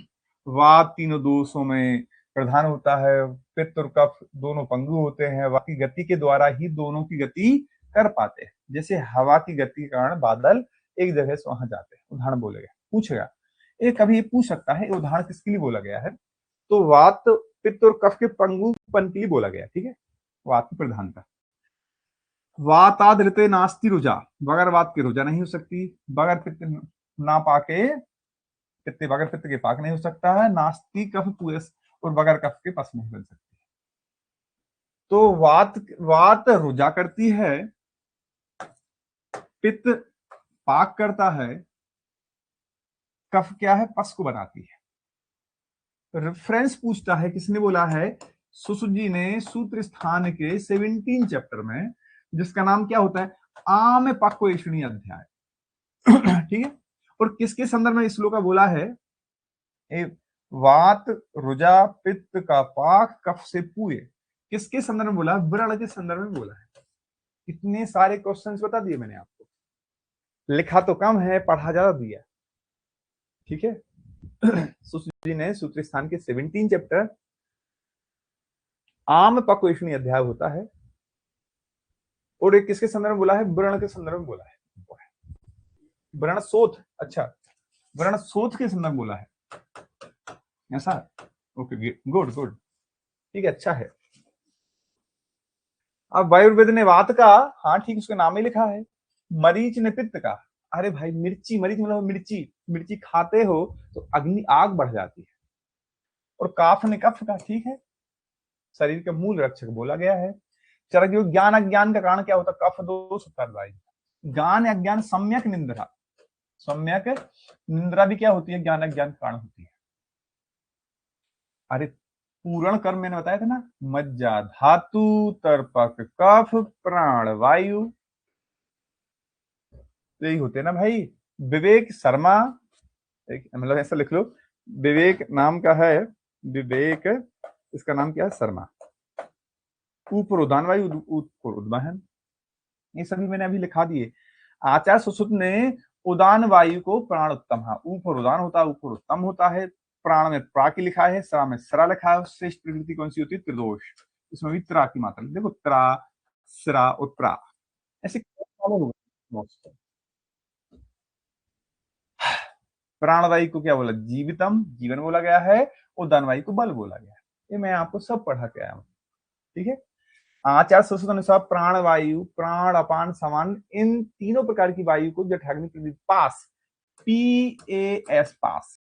वात तीनों दोषों में प्रधान होता है, पित्त और कफ दोनों पंगु होते हैं, वात की गति के द्वारा ही दोनों की गति कर पाते हैं। जैसे हवा की गति के कारण बादल एक जगह से वहां जाते हैं, उदाहरण बोलेगा, पूछेगा ये कभी ये पूछ सकता है उदाहरण किसके लिए बोला गया है, तो वात पित्त और कफ के पंगुपन के लिए बोला गया। ठीक है, वात की प्रधानता। वातादृते नास्ति रुजा, बगैर वात के रुजा नहीं हो सकती। बगैर पित्त ना पाके, पित्त बगैर पित्त के पाक नहीं हो सकता है। नास्ति कफ पुयस, और बगैर कफ के पस नहीं बन सकती। तो वात वात रुजा करती है, पित्त पाक करता है, कफ क्या है? पस को बनाती है। रेफरेंस पूछता है, किसने बोला है? सुश्रुत जी ने सूत्र स्थान के 17 चैप्टर में, जिसका नाम क्या होता है? आम पाकोषणी अध्याय। ठीक है, और किसके संदर्भ में इस श्लोक का बोला है? वात रुजा पित्त का पाक कफ से पुए, किसके संदर्भ में बोला? व्रण के संदर्भ में बोला है। इतने सारे क्वेश्चंस बता दिए मैंने आपको, लिखा तो कम है, पढ़ा ज्यादा दिया। ठीक है, सुश्री जी ने सूत्र स्थान के 17 चैप्टर आम पक्वेषणी अध्याय होता है, और एक किसके संदर्भ में बोला है? व्रण के संदर्भ में बोला है। व्रण शोथ, अच्छा व्रण शोथ के संदर्भ में बोला है, ऐसा? ओके, गुड गुड, ठीक है, अच्छा है। अब वायुर्वेद ने वात का, हाँ ठीक, उसका नाम ही लिखा है। मरीच ने पित्त का। अरे भाई मिर्ची, मरीच मतलब मिर्ची, मिर्ची खाते हो तो अग्नि आग बढ़ जाती है। और काफ ने कफ का, ठीक है, शरीर का मूल रक्षक बोला गया है। चरक जो ज्ञान अज्ञान का कारण क्या होता है? कफ दोष उत्तरदायी। ज्ञान अज्ञान सम्यक निंद्रा, सम्यक निंद्रा भी क्या होती है? ज्ञान अज्ञान कारण होती है। अरे पूर्ण कर्म मैंने बताया था ना, मज्जा धातु, तर्पक कफ, प्राण वायु, तो यही होते हैं ना भाई। विवेक शर्मा, एक मतलब ऐसा लिख लो, विवेक नाम का है, विवेक, इसका नाम क्या है? शर्मा। ऊपर उदान वायु, ऊपर उद्वहन, ये सभी मैंने अभी लिखा दिए। आचार्य सुश्रुत ने उदान वायु को प्राण उत्तम, हाँ ऊपर उदान होता है, ऊपर उत्तम होता है। प्राण में प्रा की लिखा है, सरा में सरा लिखा है। श्रेष्ठ प्रकृति कौन सी होती है? त्रिदोष, इसमें भी त्रा की मात्रा देखो, त्रा, सरा और प्रा, ऐसे प्राणवायु को क्या बोला? जीवितम, जीवन बोला गया है। और दानवायु को बल बोला गया है। ये मैं आपको सब पढ़ा के आया हूं, ठीक है। आचार्य सुश्रुत अनुसार प्राण वायु, प्राण अपान समान, इन तीनों प्रकार की वायु को जठराग्नि प्रदीप पास, PAS पास,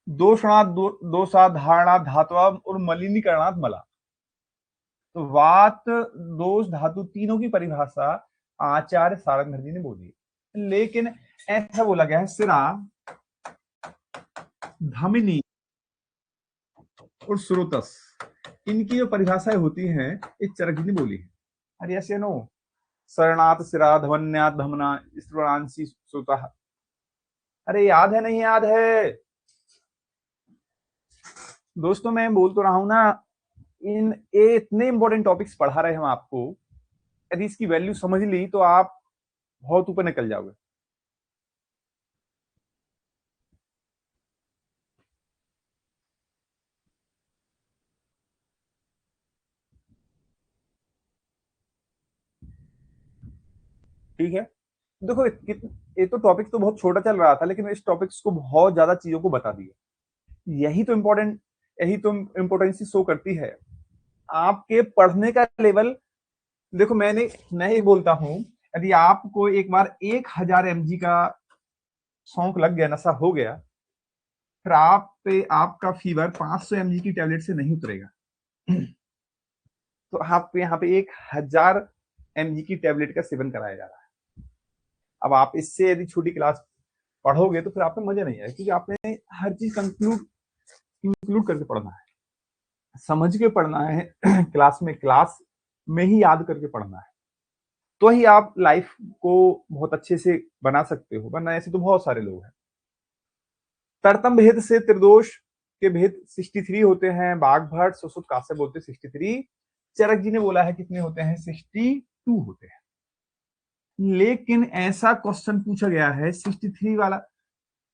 दोषणात् दोषा धारणा धातुआ और मलिनीकरणात् मला। तो वात दोष धातु तीनों की परिभाषा आचार्य सारंगधर जी ने बोली, लेकिन ऐसा बोला गया है सिरा, धमिनी और स्रोतस, इनकी जो परिभाषाएं होती हैं इस चरक जी ने बोली है। अरे ऐसे नो, शरणात सिरा, धमन्यात धमना, स्त्रोणांसी श्रुता। अरे याद है नहीं याद है? दोस्तों मैं बोल तो रहा हूं ना, इन ये इतने इंपॉर्टेंट टॉपिक्स पढ़ा रहे हम आपको, यदि इसकी वैल्यू समझ ली तो आप बहुत ऊपर निकल जाओगे। ठीक है, देखो ये तो टॉपिक तो बहुत छोटा चल रहा था, लेकिन इस टॉपिक्स को बहुत ज्यादा चीजों को बता दिया। यही तो इम्पोर्टेंट, यही तो इम्पोर्टेंसी शो करती है आपके पढ़ने का लेवल। देखो मैं ये बोलता हूं, यदि आपको एक बार 1000 mg का शौक लग गया, नशा हो गया, फिर आप पे आपका फीवर 500 mg की टेबलेट से नहीं उतरेगा। तो आप पे यहाँ पे 1000 mg की टेबलेट का सेवन कराया जा रहा है। अब आप इससे यदि छोटी क्लास पढ़ोगे तो फिर आप में मजा नहीं आएगा, क्योंकि आपने हर चीज इंक्लूड करके पढ़ना है, समझ के पढ़ना है। क्लास में ही याद करके पढ़ना है, तो ही आप लाइफ को बहुत अच्छे से बना सकते हो, वरना ऐसे तो बहुत सारे लोग हैं। तरतम भेद से त्रिदोष के भेद 63 होते हैं। बाघभट्ट सुश्रुत काश्यप बोलते 63, चरक जी ने बोला है कितने होते हैं? 62 होते हैं। लेकिन ऐसा क्वेश्चन पूछा गया है 63 वाला,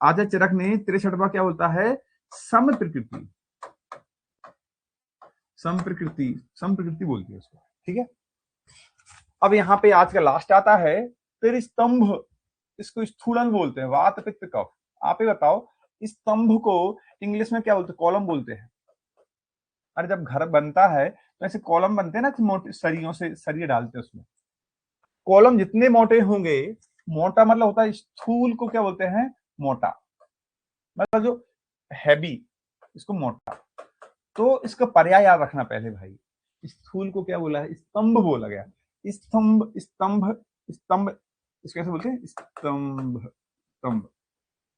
आचार्य चरक ने 63वां क्या बोलता है? सम प्रकृति, सम प्रकृति बोलती है उसको, ठीक है। अब यहाँ पे आज का लास्ट आता है त्रिस्तंभ, इसको स्थूलन बोलते हैं, वात पित्त कफ। आप ही बताओ, इस स्तंभ को इंग्लिश में क्या बोलते हैं? कॉलम बोलते हैं। अरे जब घर बनता है तो ऐसे कॉलम बनते हैं ना, मोटे सरियों से सरिये डालते हैं उसमें। कॉलम जितने मोटे होंगे, मोटा मतलब होता है स्थूल को क्या बोलते हैं? मोटा, मतलब जो हैवी, इसको मोटा। तो इसका पर्याय याद रखना पहले भाई, स्थूल को क्या बोला है? स्तंभ बोला गया। स्तंभ स्तंभ स्तंभ, इसको कैसे बोलते हैं? स्तंभ स्तंभ।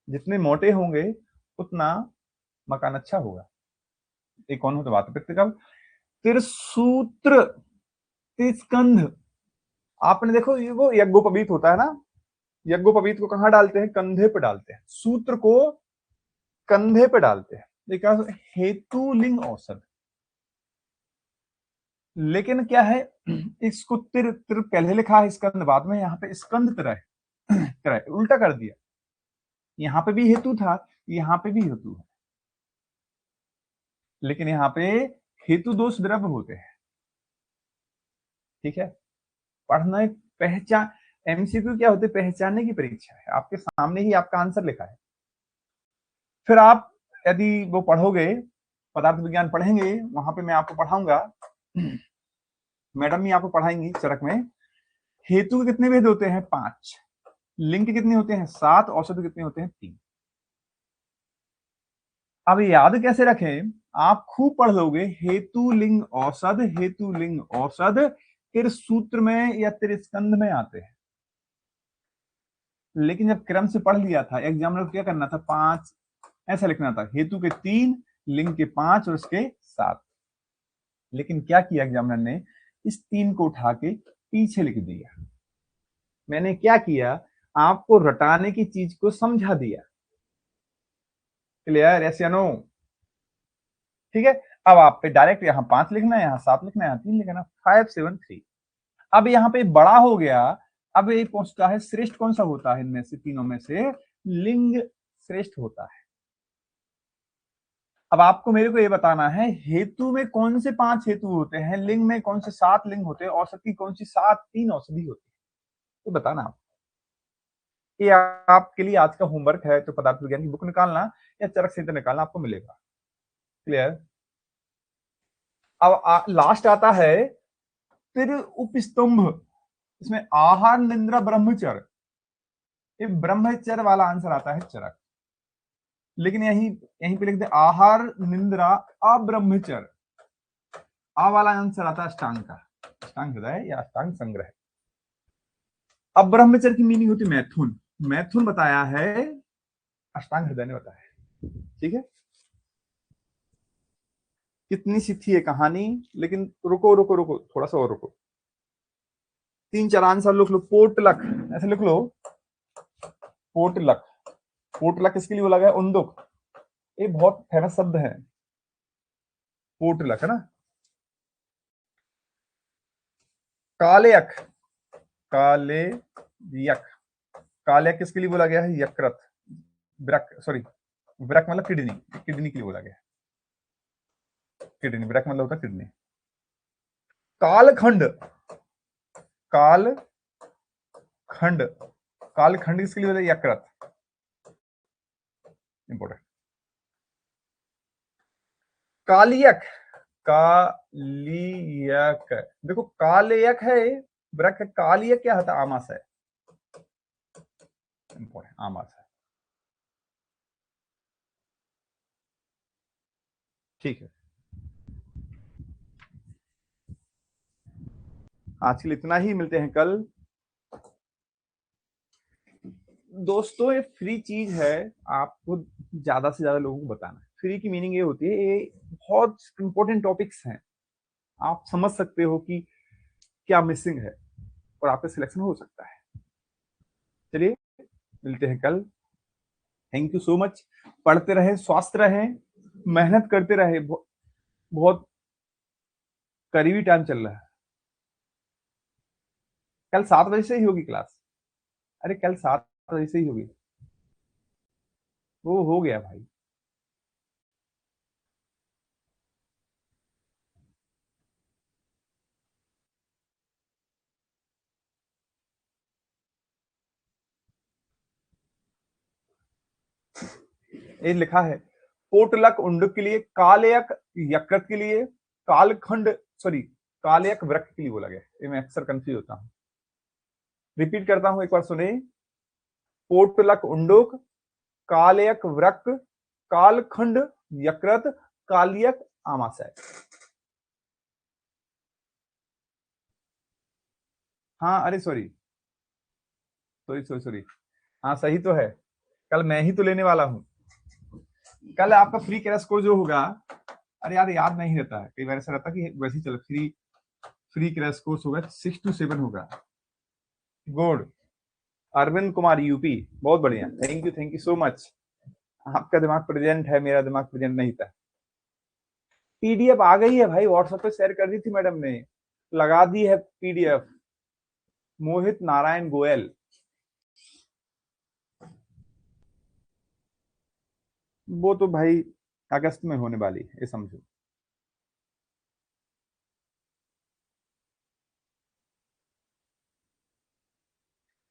जितने मोटे होंगे उतना मकान अच्छा होगा। एक कौन होता? बात पित्त का। त्रिसूत्र, त्रिस्कंध, आपने देखो ये वो यज्ञोपवीत होता है ना, यज्ञोपवीत को कहां डालते हैं? कंधे पे डालते हैं। सूत्र को कंधे पे डालते हैं, देखा? हेतु लिंग औसत। लेकिन क्या है, इसको तिर तिर पहले लिखा है, स्कंद बाद में, यहाँ पे स्कंद तिर है, उल्टा कर दिया। यहां पे भी हेतु था, यहां पे भी हेतु है, लेकिन यहां पे हेतु दोष द्रव्य होते हैं। ठीक है, पढ़ना एक पहचान, एमसीक्यू क्या होते, पहचानने की परीक्षा है, आपके सामने ही आपका आंसर लिखा है। फिर आप यदि वो पढ़ोगे, पदार्थ विज्ञान पढ़ेंगे, वहां पे मैं आपको पढ़ाऊंगा, मैडम भी आपको पढ़ाएंगी चरक में, हेतु के कितने भेद होते हैं, 5, लिंग के कितने होते हैं, 7, औषध कितने होते हैं, 3। अब याद कैसे रखें, आप खूब पढ़ लोगे, हेतु लिंग औषध, हेतु लिंग औषध फिर सूत्र में या त्रिस्कंध में आते हैं। लेकिन जब क्रम से पढ़ लिया था, एग्जामिनर को क्या करना था, 5 ऐसा लिखना था, हेतु के 3, लिंग के 5 और उसके 7। लेकिन क्या किया एग्जामिनर ने, इस 3 को उठा के पीछे लिख दिया। मैंने क्या किया, आपको रटाने की चीज को समझा दिया। क्लियर, यस या नो? ठीक है, अब आप पे डायरेक्ट यहां 5 लिखना है, यहां 7 लिखना है, यहां 3 लिखना, 5 7 3। अब यहाँ पे बड़ा हो गया, अब ये पूछता है श्रेष्ठ कौन सा होता है इनमें से, तीनों में से लिंग श्रेष्ठ होता है। अब आपको मेरे को ये बताना है, हेतु में कौन से 5 हेतु होते हैं, लिंग में कौन से 7 लिंग होते हैं, औषधि की कौन सी 3 औषधि होती है, तो बताना आप। ये आपके लिए आज का होमवर्क है, तो पदार्थ विज्ञान की बुक निकालना या चरक संहिता निकालना, आपको मिलेगा। क्लियर? अब लास्ट आता है तिर उपस्तंभ, इसमें आहार निंद्रा ब्रह्मचर्य, ये ब्रह्मचर्य वाला आंसर आता है चरक। लेकिन यहीं यहीं पे लिख दे आहार निंद्रा अब्रह्मचर्य, आ वाला आंसर आता है अष्टांग का, अष्टांग हृदय या अष्टांग संग्रह। अब ब्रह्मचर्य की मीनिंग होती मैथुन, मैथुन बताया है, अष्टांग हृदय ने बताया है। ठीक है, कितनी सी थी ये कहानी, लेकिन रुको रुको रुको, थोड़ा सा और रुको, 3 4 आंसर लिख लो। पोटलक, ऐसे लिख लो, पोटलक, पोटलक किसके लिए बोला गया, उंदुक, ये बहुत फेमस शब्द है, पोटलक है ना। कालेयक, कालेयक, कालेयक किसके लिए बोला गया है, यकृत, ब्रक, सॉरी ब्रक मतलब किडनी, किडनी के लिए बोला गया, किडनी, ब्रक मतलब होता है किडनी। कालखंड, कालखंड, कालखंड किसके लिए बोला, यकृत, इंपॉर्टेंट। कालियक, कालियक, देखो कालियक है ब्रक है, कालियक क्या होता है, आमाशय, इंपॉर्टेंट, आमाशय। ठीक है, आज के लिए इतना ही, मिलते हैं कल। दोस्तों ये फ्री चीज है, आपको ज्यादा से ज्यादा लोगों को बताना है। फ्री की मीनिंग ये होती है, ये बहुत इंपॉर्टेंट टॉपिक्स हैं, आप समझ सकते हो कि क्या मिसिंग है और आपका सिलेक्शन हो सकता है। चलिए मिलते हैं कल, थैंक यू सो मच। पढ़ते रहे, स्वस्थ रहे, मेहनत करते रहे, बहुत करीबी टाइम चल रहा है। कल 7 बजे से ही होगी क्लास, अरे कल 7 बजे से ही होगी, वो हो गया भाई। ये लिखा है, पोटलक उंडक के लिए, कालयक यकृत के लिए, कालखंड सॉरी कालयक वृक्क के लिए बोला गया, ये मैं अक्सर कंफ्यूज होता हूं, रिपीट करता हूं, एक बार सुने, पोटलक उंडुक, कालयक वृक्क, कालखंड यकृत, कालियक आमाशय। हाँ अरे सॉरी सॉरी सॉरी सॉरी, हाँ सही तो है, कल मैं ही तो लेने वाला हूं। कल आपका फ्री क्रैश कोर्स जो होगा, अरे यार याद नहीं रहता है, कई बार ऐसा रहता है कि वैसे ही चलो, फ्री फ्री क्रैश कोर्स होगा, 6 to 7 होगा। गुड, अरविंद कुमार यूपी, बहुत बढ़िया, थैंक यू सो मच। आपका दिमाग प्रेजेंट है, मेरा दिमाग प्रेजेंट नहीं था। पीडीएफ आ गई है भाई, व्हाट्सएप पे शेयर कर दी थी मैडम ने, लगा दी है पीडीएफ, मोहित नारायण गोयल। वो तो भाई अगस्त में होने वाली है, ये समझो।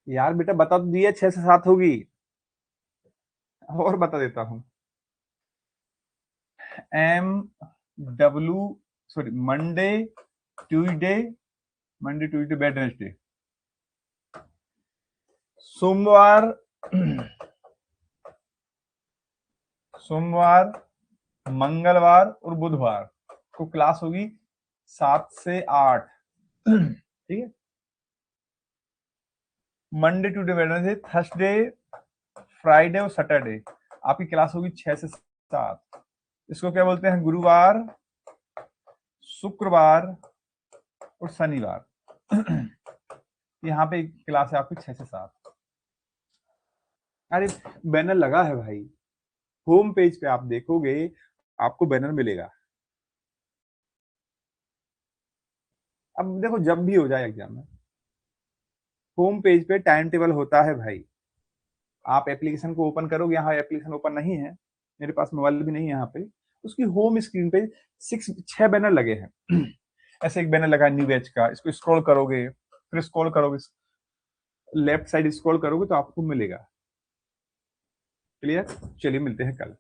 यार बेटा बता तो दिया, 6 से 7 होगी। और बता देता हूँ। M W, sorry, Monday Tuesday, Monday Tuesday Wednesday, सोमवार, सोमवार, मंगलवार और बुधवार को क्लास होगी 7 से 8। ठीक है। Monday Tuesday Wednesday Thursday Friday और सैटरडे आपकी क्लास होगी 6 से 7। इसको क्या बोलते हैं? गुरुवार, शुक्रवार और शनिवार। यहाँ पे क्लास है आपकी 6 से 7। अरे बैनर लगा है भाई, होम पेज पे आप देखोगे, आपको बैनर मिलेगा। अब देखो, जब भी हो जाए एग्जाम में, होम पेज पे टाइम टेबल होता है भाई। आप एप्लीकेशन को ओपन करोगे, यहाँ एप्लीकेशन ओपन नहीं है, मेरे पास मोबाइल भी नहीं है यहाँ पे। उसकी होम स्क्रीन पे 6 बैनर लगे हैं। ऐसे एक बैनर लगा है न्यू बैच का, इसको स्क्रॉल करोगे, फिर स्क्रॉल करोगे, लेफ्ट साइड स्क्रॉल करोगे तो आपको मिलेगा। क्लियर? चलिए मिलते हैं कल।